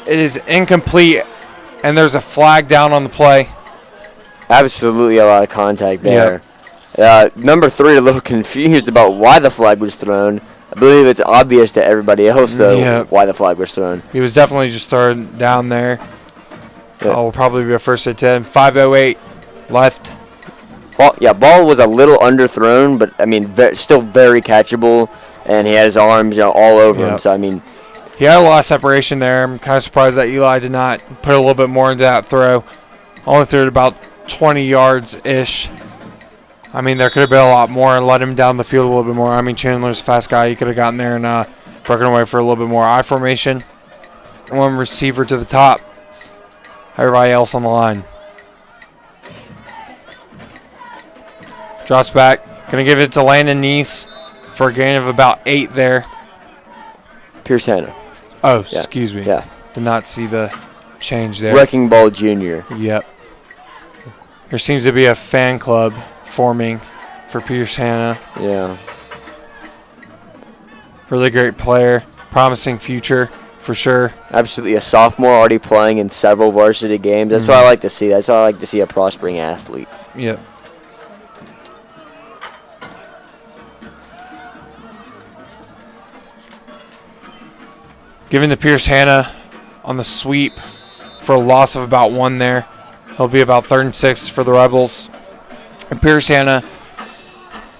it is incomplete. And there's a flag down on the play. Absolutely a lot of contact there. Yep. Number 3 a little confused about why the flag was thrown. I believe it's obvious to everybody else, though, why the flag was thrown. He was definitely just thrown down there. Yep. Will probably be a 1st and 10. 5:08 left. Ball was a little underthrown, but, I mean, still very catchable. And he had his arms all over him. So, I mean, he had a lot of separation there. I'm kind of surprised that Eli did not put a little bit more into that throw. Only threw it about 20 yards-ish. I mean, there could have been a lot more and let him down the field a little bit more. I mean, Chandler's a fast guy. He could have gotten there and broken away for a little bit more. I formation. 1 receiver to the top. Everybody else on the line. Drops back. Going to give it to Landon Neese for a gain of about 8 there. Pierce Hanna. Oh, excuse me. Yeah. Did not see the change there. Wrecking Ball Jr. Yep. There seems to be a fan club forming for Pierce Hanna. Yeah. Really great player, promising future for sure. Absolutely. A sophomore already playing in several varsity games. That's what I like to see. That's how I like to see a prospering athlete. Yep. Given to Pierce Hanna on the sweep for a loss of about 1 there. He'll be about 3rd and 6 for the Rebels. And Pierce Hanna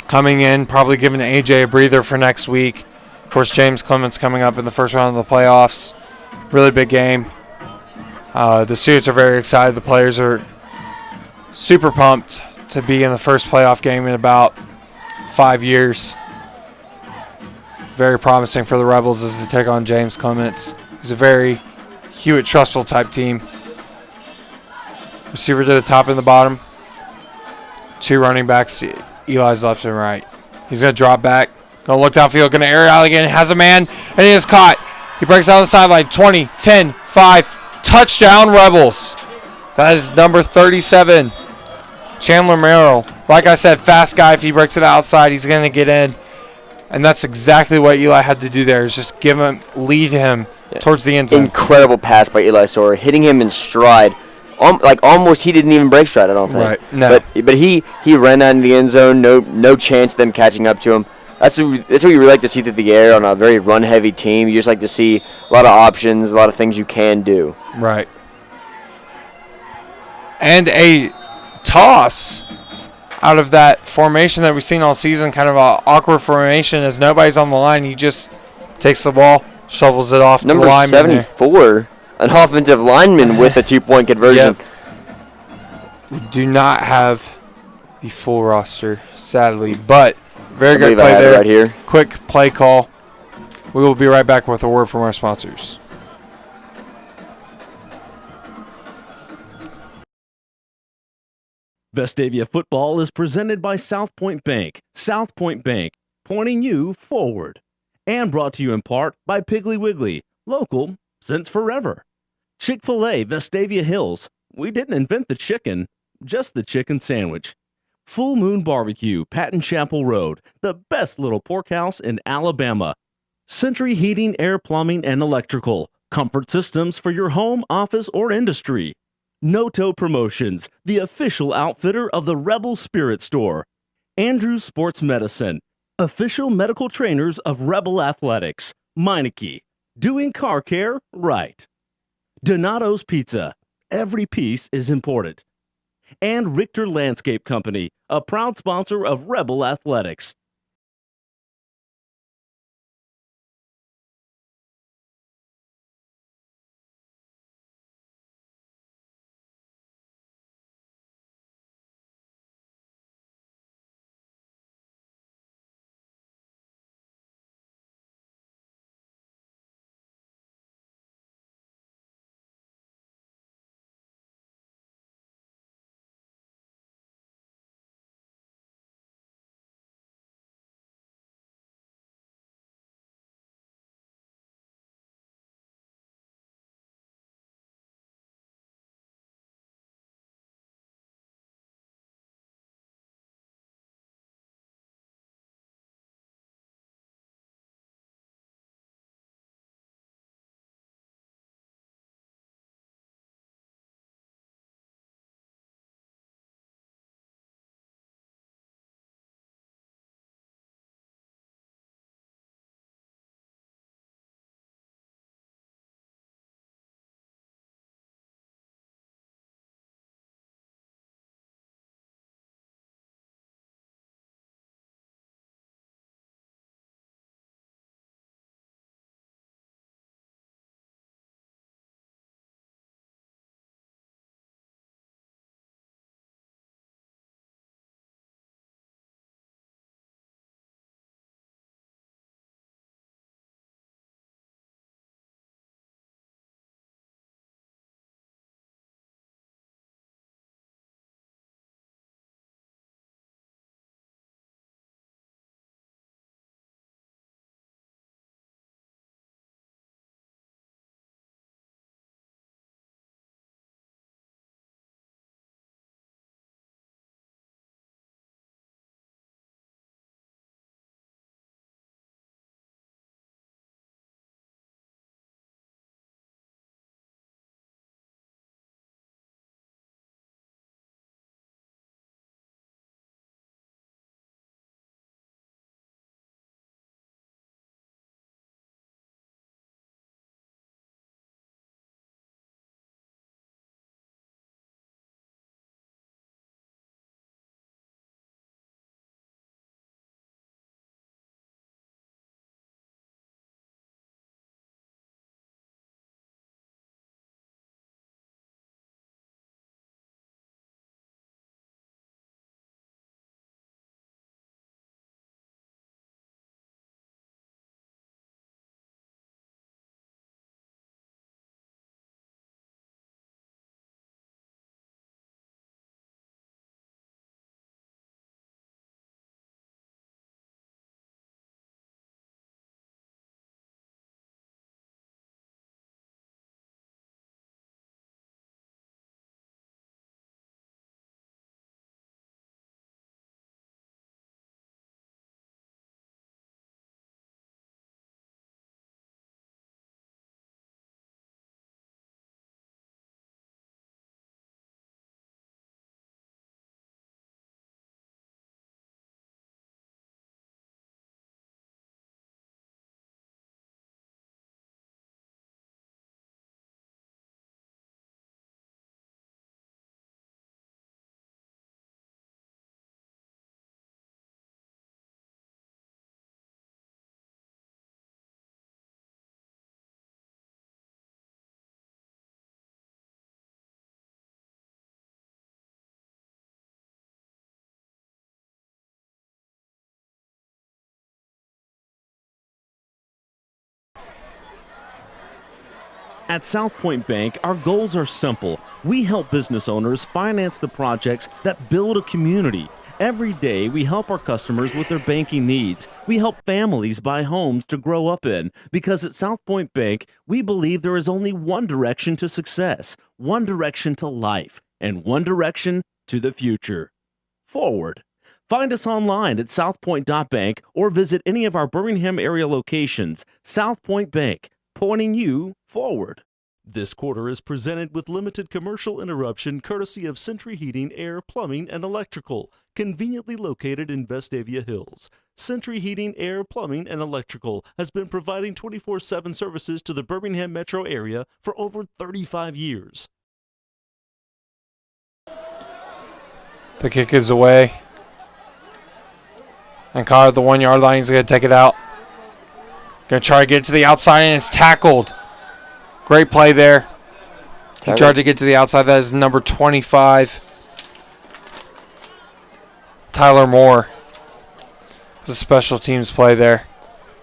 coming in, probably giving AJ a breather for next week. Of course, James Clements coming up in the first round of the playoffs. Really big game. The students are very excited. The players are super pumped to be in the first playoff game in about 5 years. Very promising for the Rebels as they take on James Clements. He's a very Hewitt Trustful type team. Receiver to the top and the bottom. 2 running backs, Eli's left and right. He's going to drop back. Going to look downfield. Going to air out again. Has a man. And he is caught. He breaks out on the sideline. 20, 10, 5. Touchdown, Rebels. That is number 37. Chandler Merrill. Like I said, fast guy. If he breaks it outside, he's going to get in. And that's exactly what Eli had to do there, is just lead him towards the end zone. Incredible pass by Eli Sawyer, hitting him in stride. Almost he didn't even break stride, I don't think. Right, no. But he ran out in the end zone, no chance of them catching up to him. That's what you really like to see through the air on a very run-heavy team. You just like to see a lot of options, a lot of things you can do. Right. And a toss out of that formation that we've seen all season, kind of an awkward formation as nobody's on the line. He just takes the ball, shovels it off to the lineman. Number 74, an offensive lineman with a 2-point conversion. Yep. We do not have the full roster, sadly, but very good play there. Right here. Quick play call. We will be right back with a word from our sponsors. Vestavia Football is presented by South Point Bank. South Point Bank, pointing you forward. And brought to you in part by Piggly Wiggly, local since forever. Chick-fil-A Vestavia Hills. We didn't invent the chicken, just the chicken sandwich. Full Moon Barbecue, Patton Chapel Road, the best little pork house in Alabama. Century Heating, Air Plumbing, and Electrical. Comfort systems for your home, office, or industry. No-Toe Promotions, the official outfitter of the Rebel Spirit Store. Andrews Sports Medicine, official medical trainers of Rebel Athletics. Meineke, doing car care right. Donato's Pizza, every piece is important. And Richter Landscape Company, a proud sponsor of Rebel Athletics. At South Point Bank, our goals are simple. We help business owners finance the projects that build a community. Every day, we help our customers with their banking needs. We help families buy homes to grow up in, because at South Point Bank, we believe there is only one direction to success, one direction to life, and one direction to the future. Forward. Find us online at southpoint.bank or visit any of our Birmingham area locations. South Point Bank, pointing you forward. This quarter is presented with limited commercial interruption courtesy of Century Heating, Air, Plumbing, and Electrical, conveniently located in Vestavia Hills. Century Heating, Air, Plumbing, and Electrical has been providing 24/7 services to the Birmingham metro area for over 35 years. The kick is away. And Carr at the 1 yard line is going to take it out. Going to try to get to the outside, and it's tackled. Great play there. He tried to get to the outside. That is number 25, Tyler Moore. The special teams play there.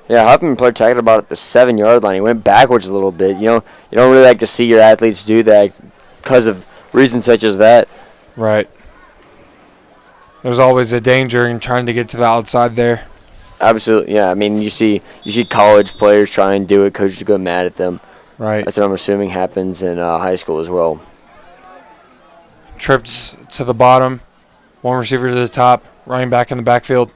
Yeah, Huffman played tackled about at the 7 yard line. He went backwards a little bit. You don't really like to see your athletes do that because of reasons such as that. Right. There's always a danger in trying to get to the outside there. Absolutely, yeah. I mean, you see college players try and do it. Coaches go mad at them. Right. That's what I'm assuming happens in high school as well. Trips to the bottom. One receiver to the top. Running back in the backfield.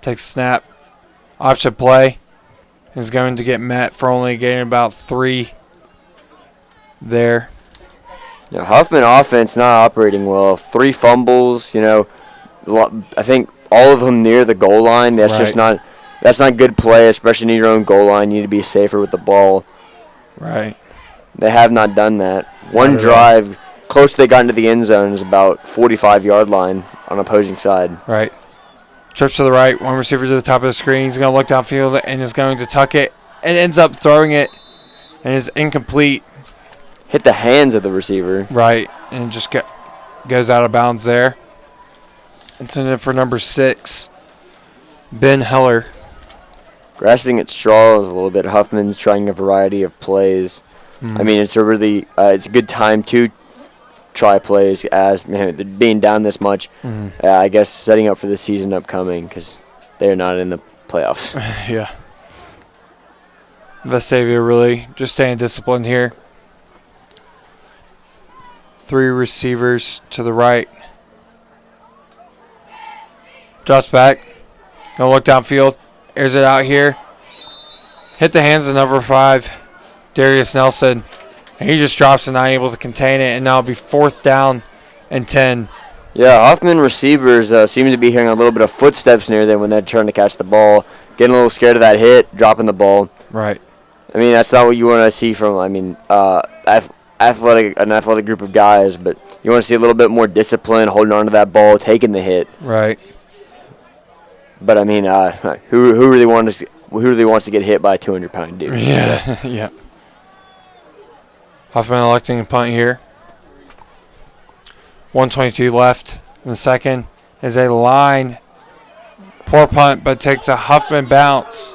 Takes a snap. Option play. Is going to get met for only getting about 3 there. Yeah, Huffman offense not operating well. 3 fumbles. I think all of them near the goal line. That's not good play, especially near your own goal line. You need to be safer with the ball. Right. They have not done that. One drive close they got into the end zone is about 45 yard line on opposing side. Right. Trips to the right. One receiver to the top of the screen. He's going to look downfield and is going to tuck it and ends up throwing it and is incomplete. Hit the hands of the receiver. Right, and just goes out of bounds there. Intended for number 6, Ben Heller. Grasping at straws a little bit. Huffman's trying a variety of plays. I mean, it's a good time to try plays as being down this much. I guess setting up for the season upcoming because they're not in the playoffs. Yeah. Vestavia really just staying disciplined here. 3 receivers to the right. Drops back. Gonna look downfield. Airs it out here. Hit the hands of number 5, Darius Nelson. And he just drops and not able to contain it. And now it'll be 4th down and 10. Yeah, Huffman receivers seem to be hearing a little bit of footsteps near them when they're trying to catch the ball. Getting a little scared of that hit, dropping the ball. Right. I mean, that's not what you want to see from, an athletic group of guys, but you want to see a little bit more discipline, holding on to that ball, taking the hit. Right. But I mean, who really wants to get hit by a 200-pound dude? Yeah. So. Yeah. Huffman electing a punt here. 1:22 left in the second. Is a line. Poor punt, but takes a Huffman bounce.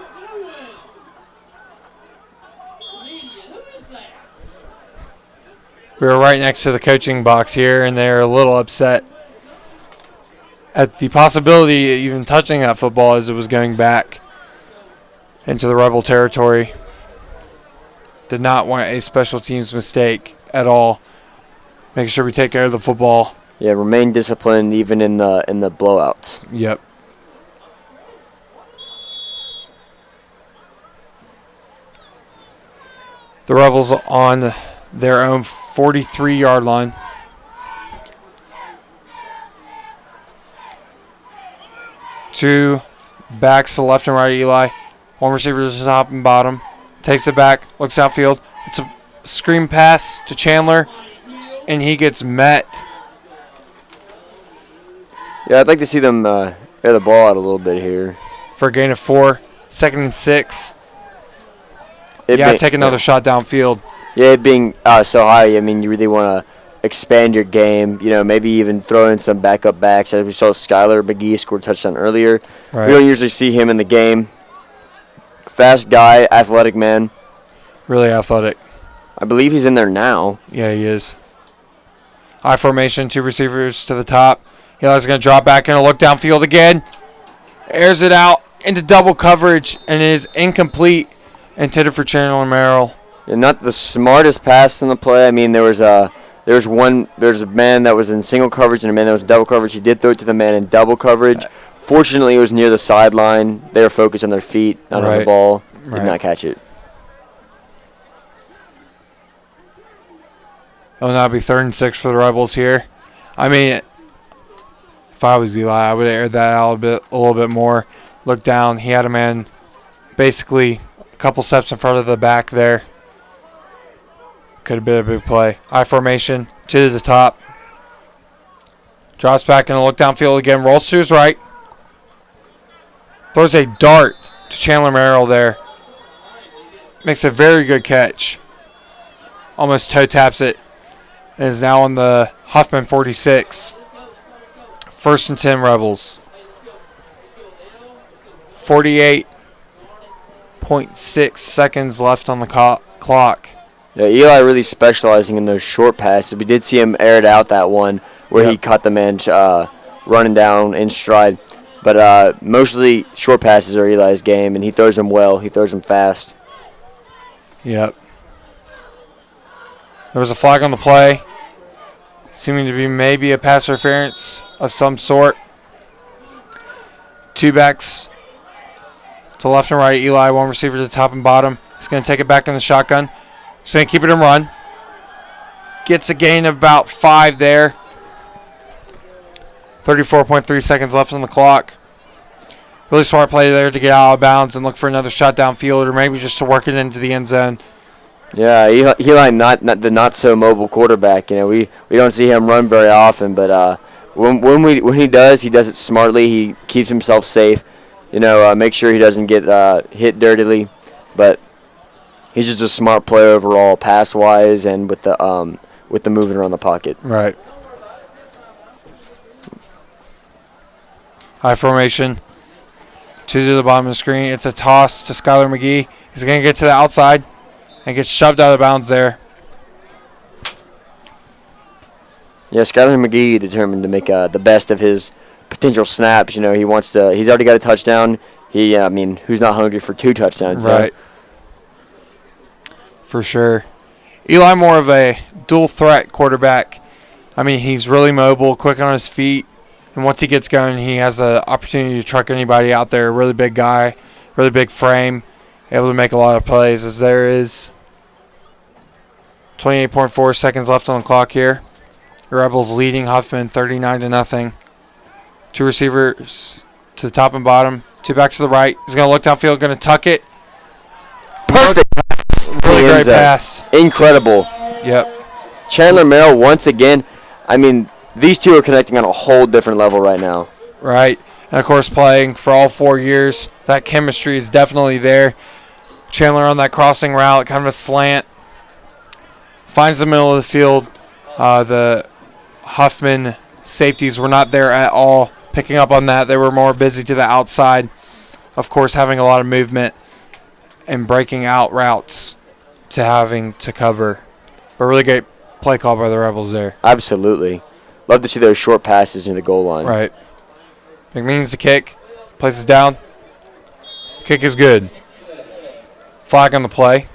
We were right next to the coaching box here, and they're a little upset at the possibility of even touching that football as it was going back into the Rebel territory. Did not want a special teams mistake at all. Making sure we take care of the football. Yeah, remain disciplined even in the blowouts. Yep. The Rebels on their own 43-yard line. Two backs to the left and right of Eli. One receiver to the top and bottom. Takes it back, looks outfield. It's a screen pass to Chandler, and he gets met. Yeah, I'd like to see them air the ball out a little bit here. For a gain of 4, 2nd and 6. Take another shot downfield. Yeah, it being so high, I mean, you really want to expand your game. Maybe even throw in some backup backs. As we saw, Skylar McGee scored a touchdown earlier. Right. We don't usually see him in the game. fast guy, athletic man. Really athletic. I believe he's in there now. Yeah, he is. I formation, 2 receivers to the top. Eli's going to drop back and look downfield again. Airs it out into double coverage, and it is incomplete. Intended for Chandler Merrill. And not the smartest pass in the play. I mean, there's a man that was in single coverage and a man that was in double coverage. He did throw it to the man in double coverage. Fortunately, it was near the sideline. They were focused on their feet, not on the ball. Did not catch it. It'll now be 3rd and 6 for the Rebels here. I mean, if I was Eli, I would have aired that out a little bit more. Look down. He had a man basically a couple steps in front of the back there. Could have been a big play. I formation, 2 to the top. Drops back and look downfield again. Rolls to his right. Throws a dart to Chandler Merrill there. Makes a very good catch. Almost toe taps it. And is now on the Huffman 46. 1st and 10 Rebels. 48.6 seconds left on the clock. Yeah, Eli really specializing in those short passes. We did see him air it out that one where he caught the man running down in stride. But mostly short passes are Eli's game, and he throws them well. He throws them fast. Yep. There was a flag on the play, seeming to be maybe a pass interference of some sort. 2 backs to left and right. Eli, 1 receiver to the top and bottom. He's going to take it back in the shotgun. He's going to keep it and run. Gets a gain of about 5 there. 34.3 seconds left on the clock. Really smart play there to get out of bounds and look for another shot downfield, or maybe just to work it into the end zone. Yeah, Eli not the not so mobile quarterback. You know, we don't see him run very often, but when he does it smartly. He keeps himself safe. You know, make sure he doesn't get hit dirtily, but he's just a smart player overall, pass wise and with the movement around the pocket. Right. High formation. 2 to the bottom of the screen. It's a toss to Skylar McGee. He's going to get to the outside and gets shoved out of bounds there. Yeah, Skylar McGee determined to make the best of his potential snaps. You know, he wants to. He's already got a touchdown. I mean, who's not hungry for 2 touchdowns? Right. For sure. Eli more of a dual threat quarterback. I mean, he's really mobile, quick on his feet. And once he gets going, he has the opportunity to truck anybody out there. Really big guy, really big frame, able to make a lot of plays. As there is 28.4 seconds left on the clock here. The Rebels leading Huffman 39-0. 2 receivers to the top and bottom. 2 backs to the right. He's going to look downfield, going to tuck it. Perfect. Really great pass. Incredible. Yep. Chandler Merrill once again. I mean, these 2 are connecting on a whole different level right now. Right. And, of course, playing for all 4 years. That chemistry is definitely there. Chandler on that crossing route, kind of a slant. Finds the middle of the field. The Huffman safeties were not there at all. Picking up on that, they were more busy to the outside. Of course, having a lot of movement and breaking out routes to having to cover. But really great play call by the Rebels there. Absolutely. Love to see those short passes in the goal line. Right. McMeans the kick. Places down. Kick is good. Flag on the play.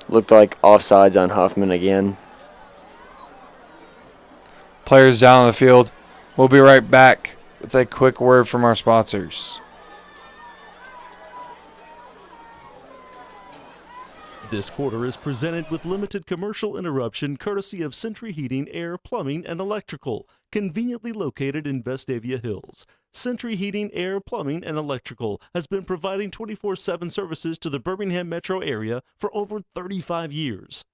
Looked like offsides on Huffman again. Players down on the field. We'll be right back with a quick word from our sponsors. This quarter is presented with limited commercial interruption courtesy of Century Heating, Air, Plumbing, and Electrical, conveniently located in Vestavia Hills. Century Heating, Air, Plumbing, and Electrical has been providing 24/7 services to the Birmingham metro area for over 35 years.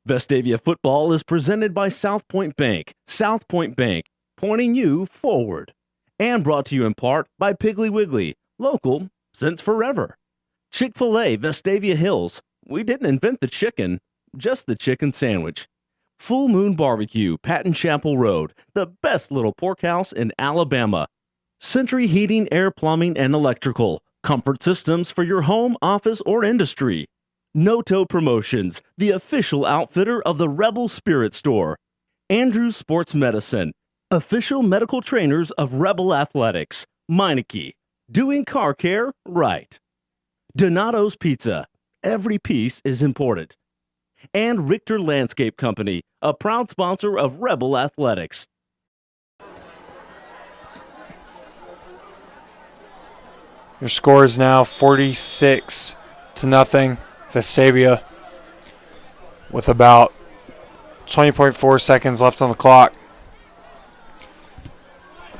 Vestavia Football is presented by South Point Bank. South Point Bank, pointing you forward. And brought to you in part by Piggly Wiggly, local since forever. Chick-fil-A Vestavia Hills. We didn't invent the chicken, just the chicken sandwich. Full Moon Barbecue, Patton Chapel Road, the best little pork house in Alabama. Century Heating, Air Plumbing, and Electrical. Comfort systems for your home, office, or industry. No-Toe Promotions, the official outfitter of the Rebel Spirit Store. Andrews Sports Medicine, official medical trainers of Rebel Athletics. Meineke, doing car care right. Donato's Pizza, every piece is important. And Richter Landscape Company, a proud sponsor of Rebel Athletics. Your score is now 46-0, Vestavia, with about 20.4 seconds left on the clock.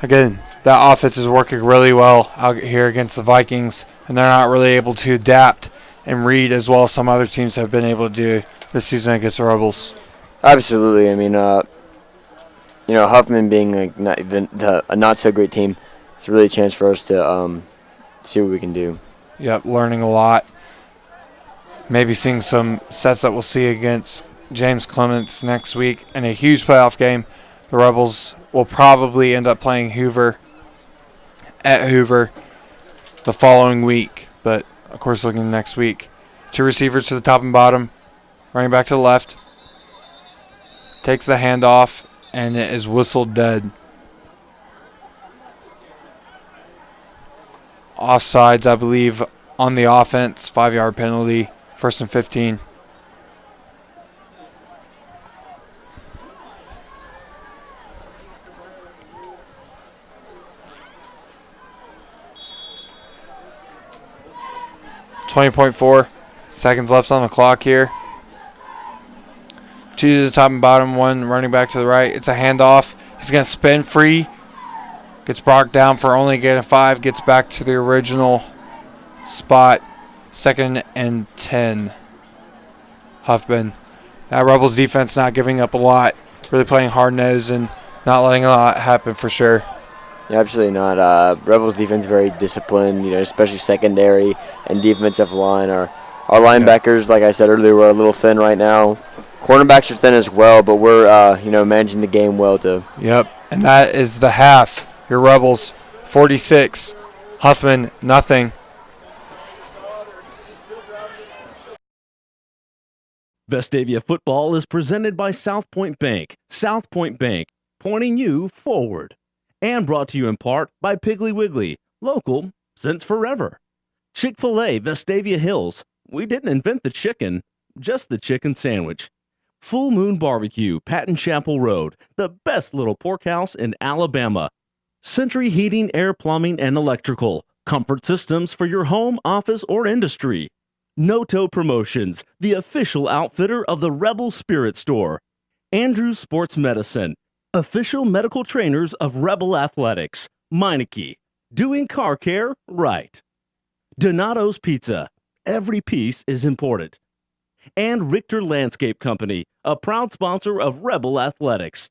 Again, that offense is working really well out here against the Vikings, and they're not really able to adapt and read as well as some other teams have been able to do this season against the Rebels. Absolutely. I mean, Huffman being a not so great team, it's really a chance for us to see what we can do. Yep, learning a lot. Maybe seeing some sets that we'll see against James Clements next week in a huge playoff game. The Rebels will probably end up playing Hoover at Hoover the following week, but of course looking next week. Two receivers to the top and bottom, running back to the left, takes the handoff, and it is whistled dead. Offsides, I believe, on the offense, 5-yard penalty, 1st and 15. .4 seconds left on the clock here. Two to the top and bottom, one running back to the right. It's a handoff. He's going to spin free. Gets brought down for only a gain of 5. Gets back to the original spot. 2nd and 10. Huffman. That Rebels defense not giving up a lot. Really playing hard-nosed and not letting a lot happen for sure. Yeah, absolutely not. Rebels defense very disciplined, especially secondary and defensive line. Our linebackers, like I said earlier, we're a little thin right now. Cornerbacks are thin as well, but we're managing the game well too. Yep, and that is the half. Your Rebels 46, Huffman nothing. Vestavia Football is presented by South Point Bank. South Point Bank, pointing you forward. And brought to you in part by Piggly Wiggly, local since forever. Chick-fil-A Vestavia Hills. We didn't invent the chicken, just the chicken sandwich. Full Moon Barbecue, Patton Chapel Road, the best little pork house in Alabama. Century Heating, Air Plumbing, and Electrical. Comfort systems for your home, office, or industry. No-Toe Promotions, the official outfitter of the Rebel Spirit Store. Andrews Sports Medicine, official medical trainers of Rebel Athletics. Meineke, doing car care right. Donato's Pizza, every piece is important. And Richter Landscape Company, a proud sponsor of Rebel Athletics.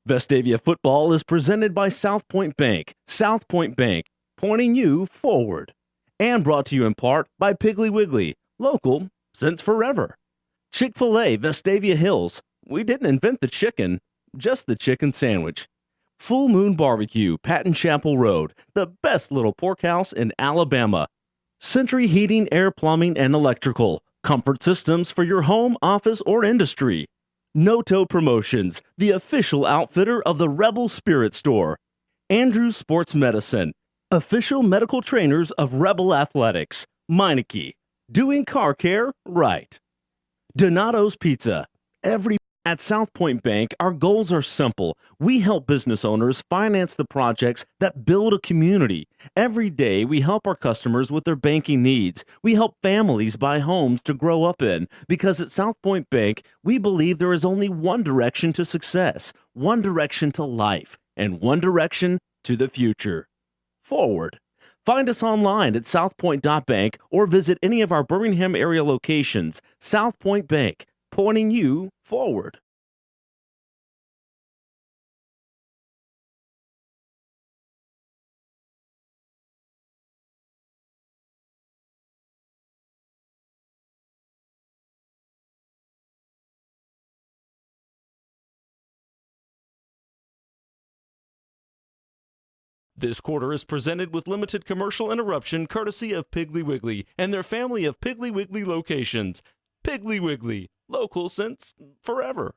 Vestavia Football is presented by South Point Bank. South Point Bank, pointing you forward. And brought to you in part by Piggly Wiggly, local since forever. Chick-fil-A Vestavia Hills. We didn't invent the chicken, just the chicken sandwich. Full Moon Barbecue, Patton Chapel Road, the best little pork house in Alabama. Century Heating, Air Plumbing, and Electrical. Comfort systems for your home, office, or industry. No-Toe Promotions, the official outfitter of the Rebel Spirit Store. Andrews Sports Medicine, official medical trainers of Rebel Athletics. Meineke, doing car care right. Donato's Pizza. At South Point Bank, our goals are simple. We help business owners finance the projects that build a community. Every day, we help our customers with their banking needs. We help families buy homes to grow up in. Because at South Point Bank, we believe there is only one direction to success, one direction to life, and one direction to the future. Forward. Find us online at southpoint.bank or visit any of our Birmingham area locations. South Point Bank, pointing you forward. This quarter is presented with limited commercial interruption courtesy of Piggly Wiggly and their family of Piggly Wiggly locations. Piggly Wiggly, local since forever.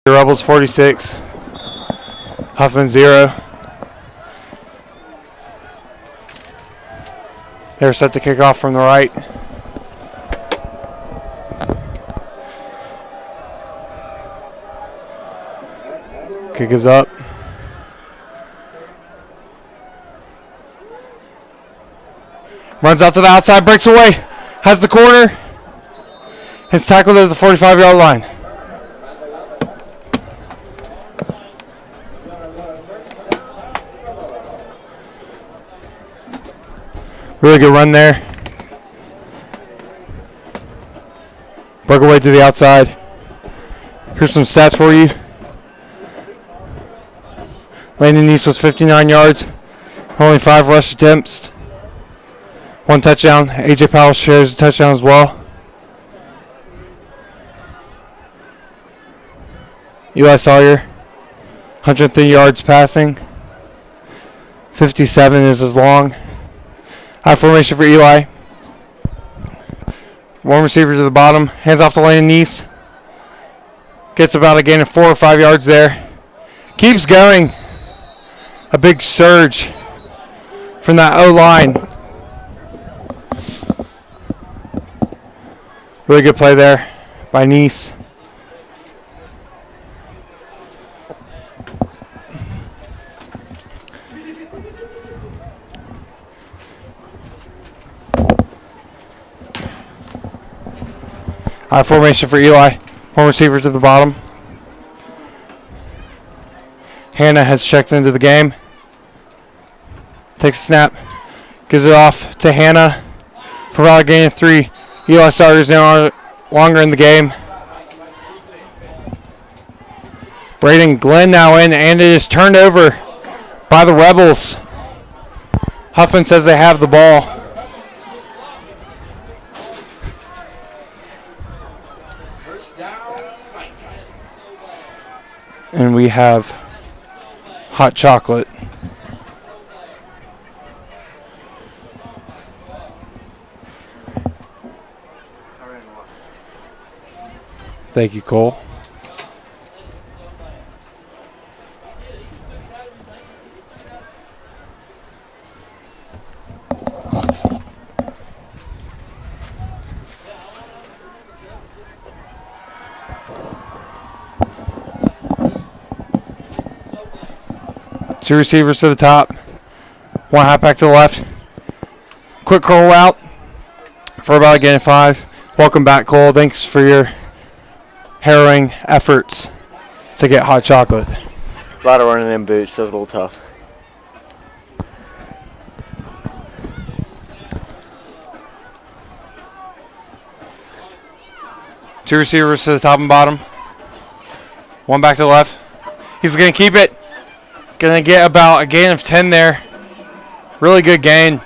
The Rebels 46. Huffman 0. They're set to kick off from the right. Kick is up. Runs out to the outside, breaks away, has the corner. It's tackled at the 45-yard line. Really good run there. Broke away to the outside. Here's some stats for you. Landon East was 59 yards, only 5 rush attempts, 1 touchdown. AJ Powell shares a touchdown as well. Eli Sawyer, 103 yards passing, 57 is his long. High formation for Eli. One receiver to the bottom, hands off to Landon East. Gets about a gain of 4 or 5 yards there. Keeps going. A big surge from that O-line. Really good play there by Nice. High formation for Eli. One receiver to the bottom. Hannah has checked into the game. Takes a snap. Gives it off to Hannah for about a gain of 3. Eli Sawyer is now longer in the game. Braden Glenn now in, and it is turned over by the Rebels. Huffman says they have the ball. And we have hot chocolate. Thank you, Cole. Two receivers to the top. One halfback to the left. Quick curl out for about a gain of 5. Welcome back, Cole. Thanks for your harrowing efforts to get hot chocolate. A lot of running in boots, so it was a little tough. Two receivers to the top and bottom. One back to the left. He's going to keep it. Going to get about a gain of 10 there. Really good gain.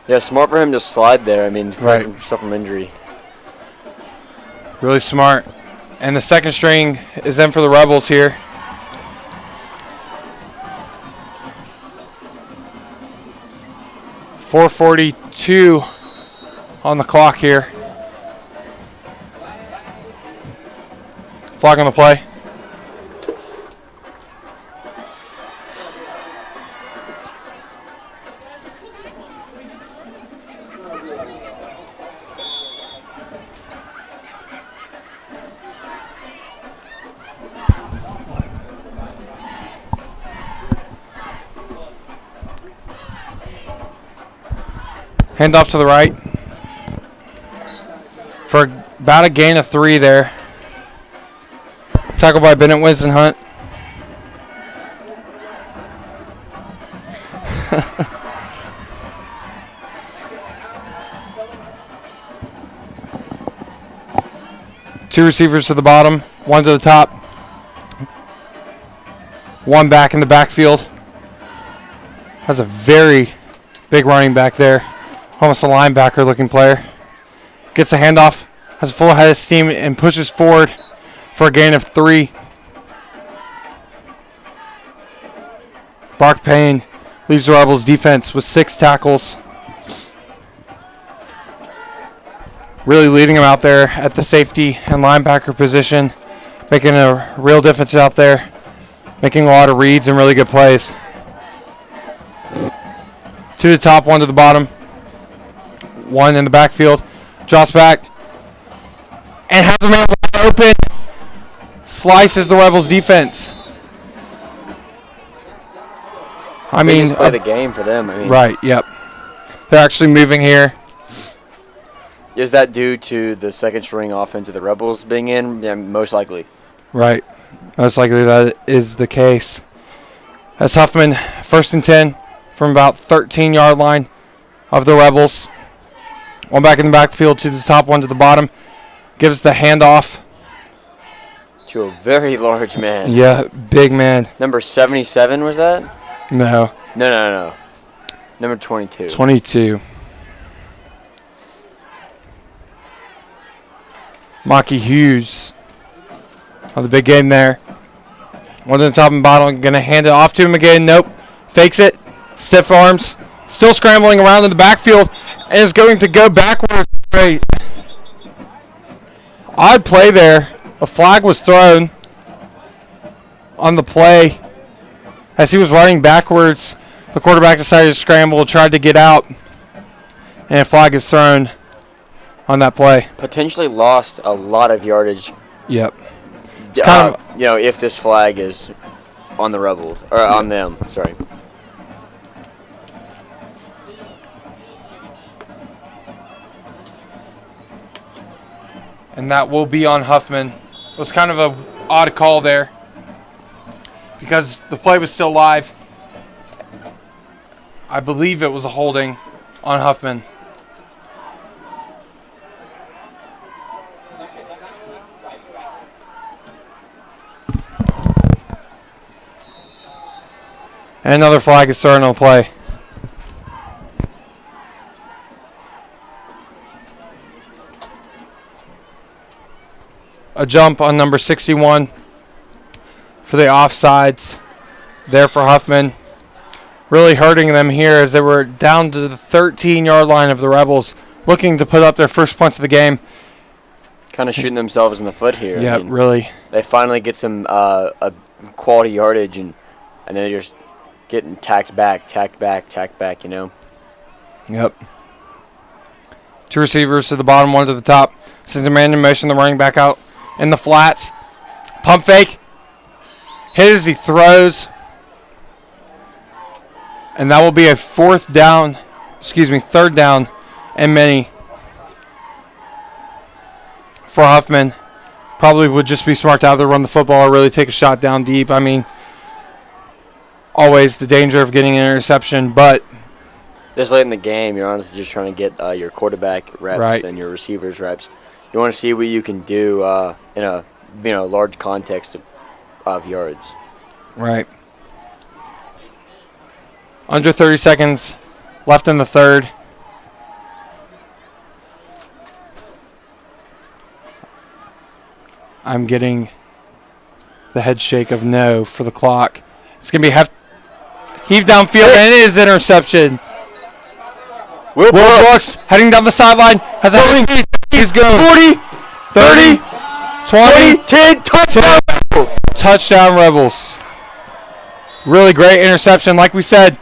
Yeah, smart for him to slide there. I mean, right. Stuff from injury. Really smart. And the second string is in for the Rebels here. .442 on the clock here. Flag on the play. Hand off to the right for about a gain of 3 there. Tackled by Bennett Winston Hunt. Two receivers to the bottom, one to the top. One back in the backfield. That's a very big running back there. Almost a linebacker looking player. Gets the handoff, has a full head of steam, and pushes forward for a gain of 3. Bark Payne leaves the Rebels defense with 6 tackles. Really leading them out there at the safety and linebacker position. making a real difference out there, making a lot of reads and really good plays. Two to the top, one to the bottom. One in the backfield. Drops back. And has a man wide open. Slices the Rebels defense. I mean, Biggest play of the game for them. I mean, right, yep. They're actually moving here. Is that due to the second string offense of the Rebels being in? Yeah, most likely. Right. Most likely that is the case. That's Huffman, 1st and 10 from about 13-yard line of the Rebels. One back in the backfield, to the top, one to the bottom. Gives the handoff. To a very large man. Yeah, big man. Number 77 was that? No. No. Number 22. 22. Maki Hughes on the big game there. One to the top and bottom. Going to hand it off to him again. Nope. Fakes it. Stiff arms. Still scrambling around in the backfield. And is going to go backward. Great. Odd play there. A flag was thrown on the play. As he was running backwards, the quarterback decided to scramble, tried to get out. And a flag is thrown on that play. Potentially lost a lot of yardage. Yep. It's kind of, if this flag is on the Rebels or on them, sorry. and that will be on Huffman. It was kind of an odd call there because the play was still live. I believe it was a holding on Huffman. And another flag is starting on the play. A jump on number 61 for the offsides there for Huffman. Really hurting them here as they were down to the 13-yard line of the Rebels, looking to put up their first points of the game. Kind of shooting themselves in the foot here. Yeah, I mean, really. They finally get some a quality yardage, and then they're just getting tacked back, you know. Yep. Two receivers to the bottom, one to the top. Sends a man in motion, the running back out in the flats. Pump fake. Hit as he throws. And that will be a third down and many for Huffman. Probably would just be smart to either run the football or really take a shot down deep. I mean, always the danger of getting an interception, but this late in the game, you're honestly just trying to get your quarterback reps and your receivers reps. You want to see what you can do in a large context of yards. Right. Under 30 seconds left in the third. I'm getting the head shake of no for the clock. It's going to be heaved downfield, and it is interception. Will Brooks heading down the sideline. Has a head speed. He's going 40, 30, 20, 10, touchdown Rebels. Touchdown Rebels. Really great interception. Like we said,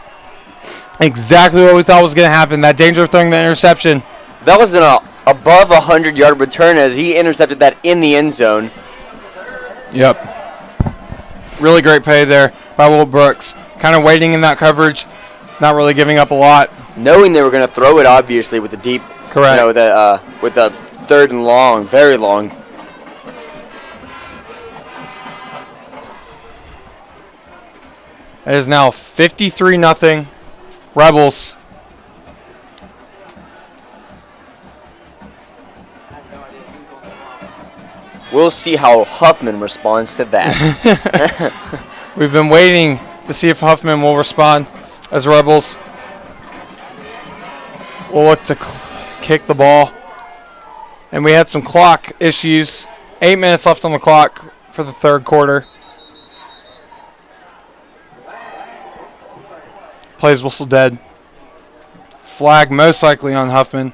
exactly what we thought was going to happen. That danger of throwing the interception. That was an above 100-yard return as he intercepted that in the end zone. Yep. Really great play there by Will Brooks. Kind of waiting in that coverage, not really giving up a lot. Knowing they were going to throw it, obviously, with the deep, correct. With the third and long, very long. It is now 53-0 Rebels. We'll see how Huffman responds to that. We've been waiting to see if Huffman will respond as Rebels will look to kick the ball. And we had some clock issues. 8 minutes left on the clock for the third quarter. Plays whistle dead. Flag most likely on Huffman,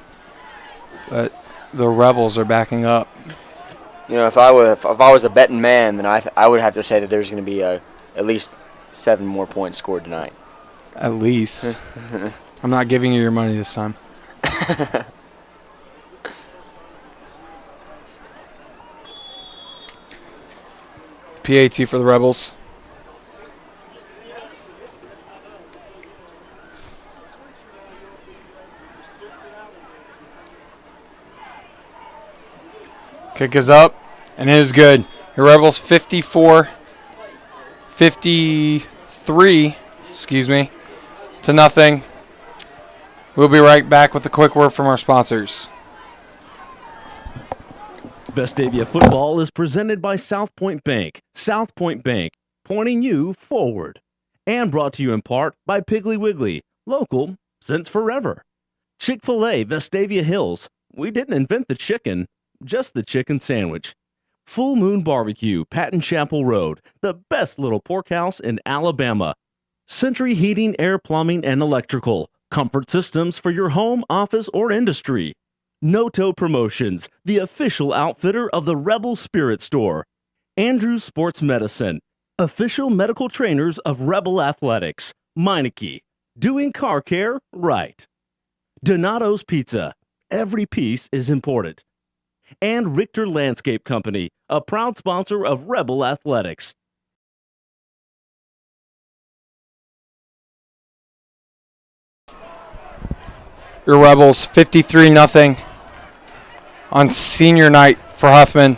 but the Rebels are backing up. if I was a betting man, then I would have to say that there's going to be at least 7 more points scored tonight. At least. I'm not giving you your money this time. PAT for the Rebels. Kick is up, and it is good. Your Rebels 53, to nothing. We'll be right back with a quick word from our sponsors. Vestavia Football is presented by South Point Bank. South Point Bank, pointing you forward. And brought to you in part by Piggly Wiggly, local since forever. Chick-fil-A Vestavia Hills. We didn't invent the chicken, just the chicken sandwich. Full Moon Barbecue, Patton Chapel Road, the best little pork house in Alabama. Century Heating, Air Plumbing, and Electrical. Comfort systems for your home, office, or industry. Noto Promotions, the official outfitter of the Rebel Spirit Store. Andrews Sports Medicine, official medical trainers of Rebel Athletics. Meineke, doing car care right. Donato's Pizza, every piece is important. And Richter Landscape Company, a proud sponsor of Rebel Athletics. Your Rebels 53-0 on senior night for Huffman.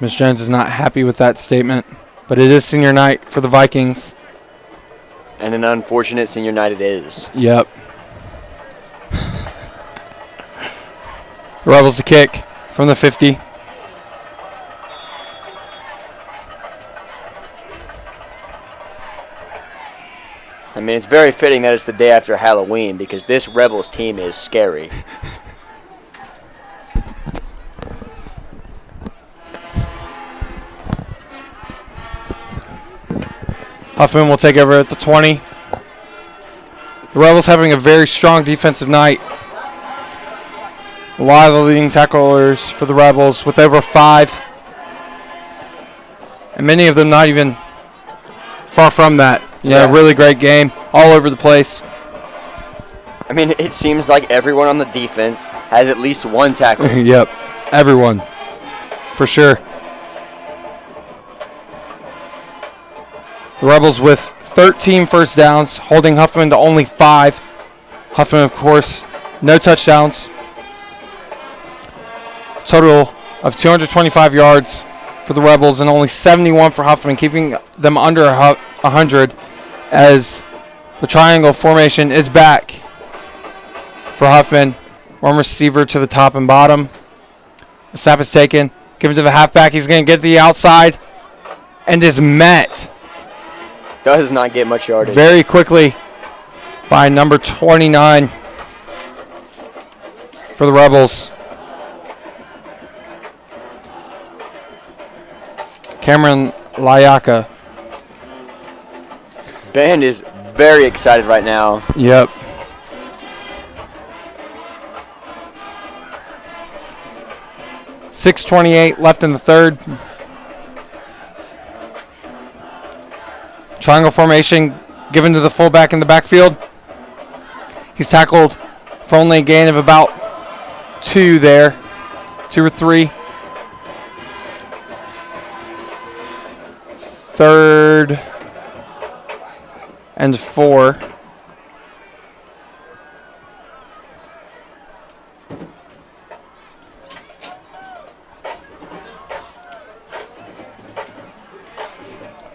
Ms. Jones is not happy with that statement, but it is senior night for the Vikings. And an unfortunate senior night it is. Yep. Rebels to kick from the 50. I mean, it's very fitting that it's the day after Halloween because this Rebels team is scary. Huffman will take over at the 20. The Rebels having a very strong defensive night. A lot of the leading tacklers for the Rebels with over 5. And many of them not even far from that. Really great game, all over the place. I mean, it seems like everyone on the defense has at least one tackle. Yep, everyone, for sure. The Rebels with 13 first downs, holding Huffman to only 5. Huffman, of course, no touchdowns. Total of 225 yards for the Rebels and only 71 for Huffman, keeping them under 100 as the triangle formation is back for Huffman. One receiver to the top and bottom. The snap is taken, given to the halfback. He's going to get to the outside and is met. Does not get much yardage. Very quickly by number 29 for the Rebels. Cameron Layaka. Ben is very excited right now. Yep. .628 left in the third. Triangle formation given to the fullback in the backfield. He's tackled for only a gain of about 2 there. 2 or 3. Third and 4.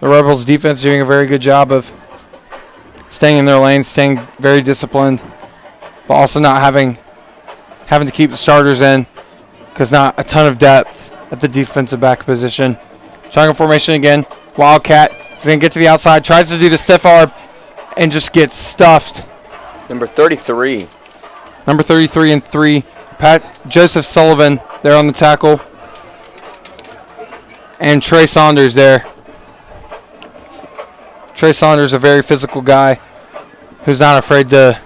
The Rebels defense doing a very good job of staying in their lane, staying very disciplined, but also not having to keep the starters in because not a ton of depth at the defensive back position. Triangle formation again. Wildcat is going to get to the outside, tries to do the stiff arm, and just gets stuffed. Number 33. Number 33 and 3. Joseph Sullivan there on the tackle. And Trey Saunders there. Trey Saunders, a very physical guy who's not afraid to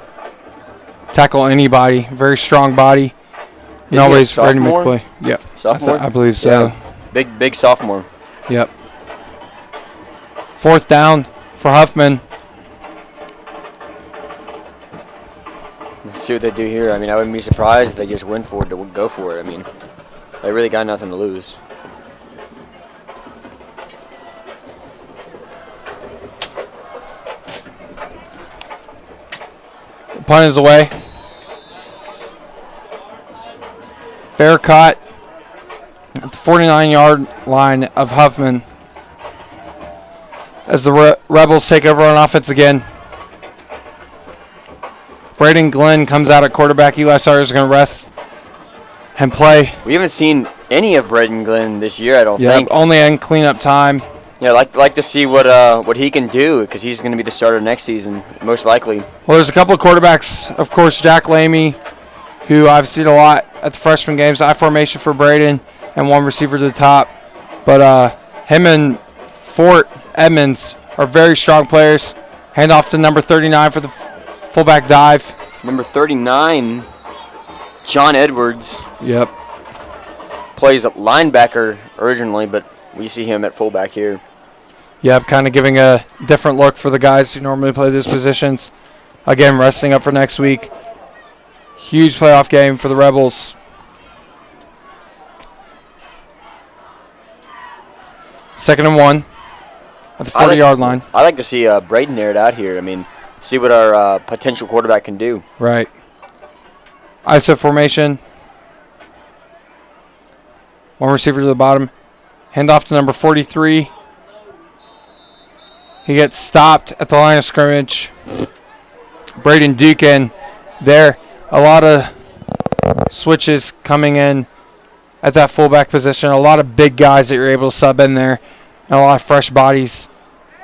tackle anybody. Very strong body. And Is he a always ready to make a sophomore? play. Yep. Sophomore? I believe so. Yeah. Big sophomore. Yep. 4th down for Huffman. Let's see what they do here. I mean, I wouldn't be surprised if they just win for it to go for it. I mean, they really got nothing to lose. The punt is away. Fair caught at the 49-yard line of Huffman as the Rebels take over on offense again. Braden Glenn comes out at quarterback. Eli Sawyer is going to rest and play. We haven't seen any of Braden Glenn this year, I don't think. Only in cleanup time. Yeah, like to see what he can do because he's going to be the starter next season, most likely. Well, there's a couple of quarterbacks. Of course, Jack Lamy, who I've seen a lot at the freshman games. I formation for Braden and one receiver to the top. But him and Fort Edmonds are very strong players. Hand off to number 39 for the fullback dive. Number 39, John Edwards. Yep. Plays linebacker originally, but we see him at fullback here. Yep, kind of giving a different look for the guys who normally play these positions. Again, resting up for next week. Huge playoff game for the Rebels. Second and 1 at the 40-yard line. I like to see Braden air it out here. I mean, see what our potential quarterback can do. Right. ISO formation. One receiver to the bottom. Hand off to number 43. He gets stopped at the line of scrimmage. Braden Dukin there. A lot of switches coming in at that fullback position. A lot of big guys that you're able to sub in there. And a lot of fresh bodies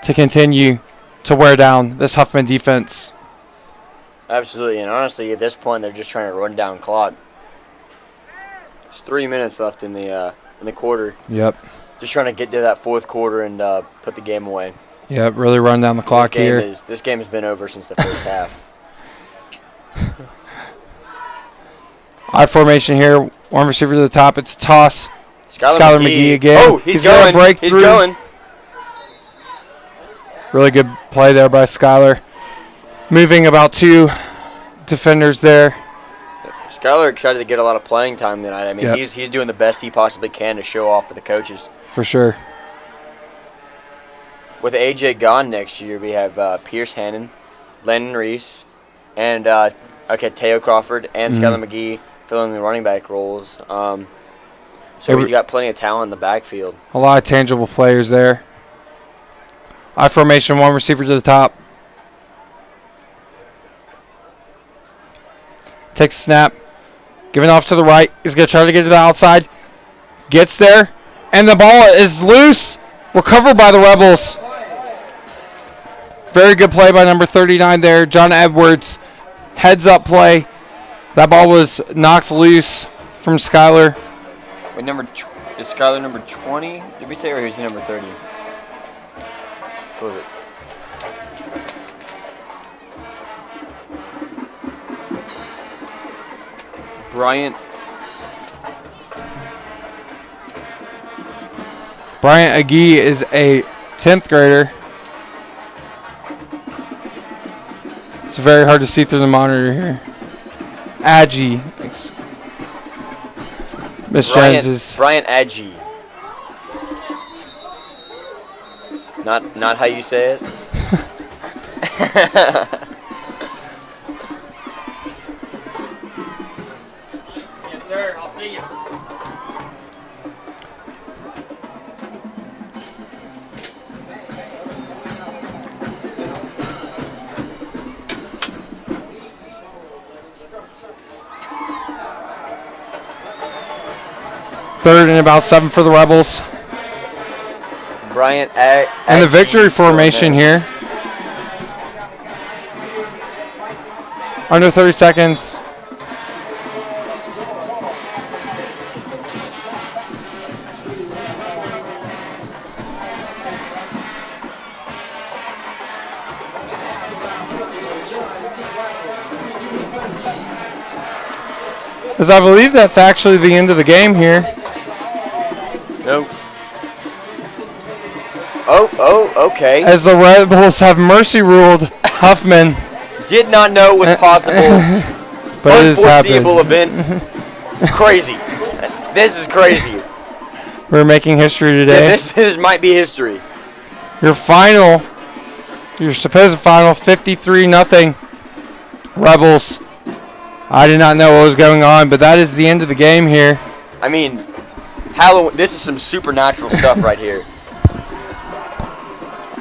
to continue to wear down this Huffman defense. Absolutely, and honestly, at this point, they're just trying to run down clock. There's 3 minutes left in the quarter. Yep. Just trying to get to that fourth quarter and put the game away. Yep, really run down the clock here. This game has been over since the first half. I formation here. One receiver to the top. It's toss. Skylar McGee again. Oh, he's going. Break He's through. going. Really good play there by Skylar. Moving about 2 defenders there. Skylar excited to get a lot of playing time tonight. I mean, Yep. he's doing the best he possibly can to show off for the coaches. For sure. With AJ gone next year, we have Pierce Hannon, Landon Reese, and Teo Crawford and Skylar McGee filling the running back roles. So we've got plenty of talent in the backfield. A lot of tangible players there. I formation, one receiver to the top. Takes a snap. Giving off to the right. He's going to try to get to the outside. Gets there. And the ball is loose. Recovered by the Rebels. Very good play by number 39 there. John Edwards. Heads up play. That ball was knocked loose from Skylar. Wait, is Skylar number 20? Did we say, or is he number 30? Flip it. Bryant Agee is a 10th grader. It's very hard to see through the monitor here. Agee. Miss Jones is... Bryant Agee. Not how you say it? Yes, sir. I'll see you. Third and about 7 for the Rebels. Bryant And the victory formation here. Under 30 seconds. As I believe that's actually the end of the game here. Nope. Okay. As the Rebels have mercy ruled Huffman. Did not know it was possible. But it has Unforeseeable happened. event. Crazy. This is crazy. We're making history today. Yeah, this might be history. Your supposed final, 53-0 Rebels. I did not know what was going on, but that is the end of the game here. I mean, Halloween. This is some supernatural stuff right here.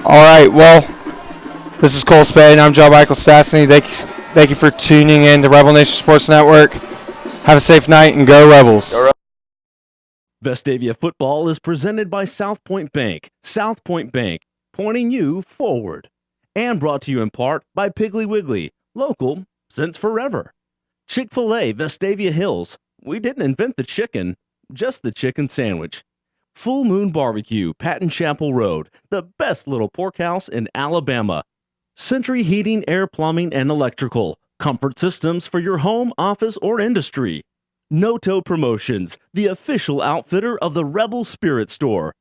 All right, well, this is Cole Spade. I'm John Michael Stassney. Thank you for tuning in to Rebel Nation Sports Network. Have a safe night and go Rebels. Go Rebels. Vestavia football is presented by South Point Bank. South Point Bank, pointing you forward. And brought to you in part by Piggly Wiggly, local since forever. Chick-fil-A, Vestavia Hills. We didn't invent the chicken, just the chicken sandwich. Full Moon Barbecue, Patton Chapel Road, the best little pork house in Alabama. Century Heating, Air Plumbing, and Electrical. Comfort systems for your home, office, or industry. No Toe Promotions, the official outfitter of the Rebel Spirit Store.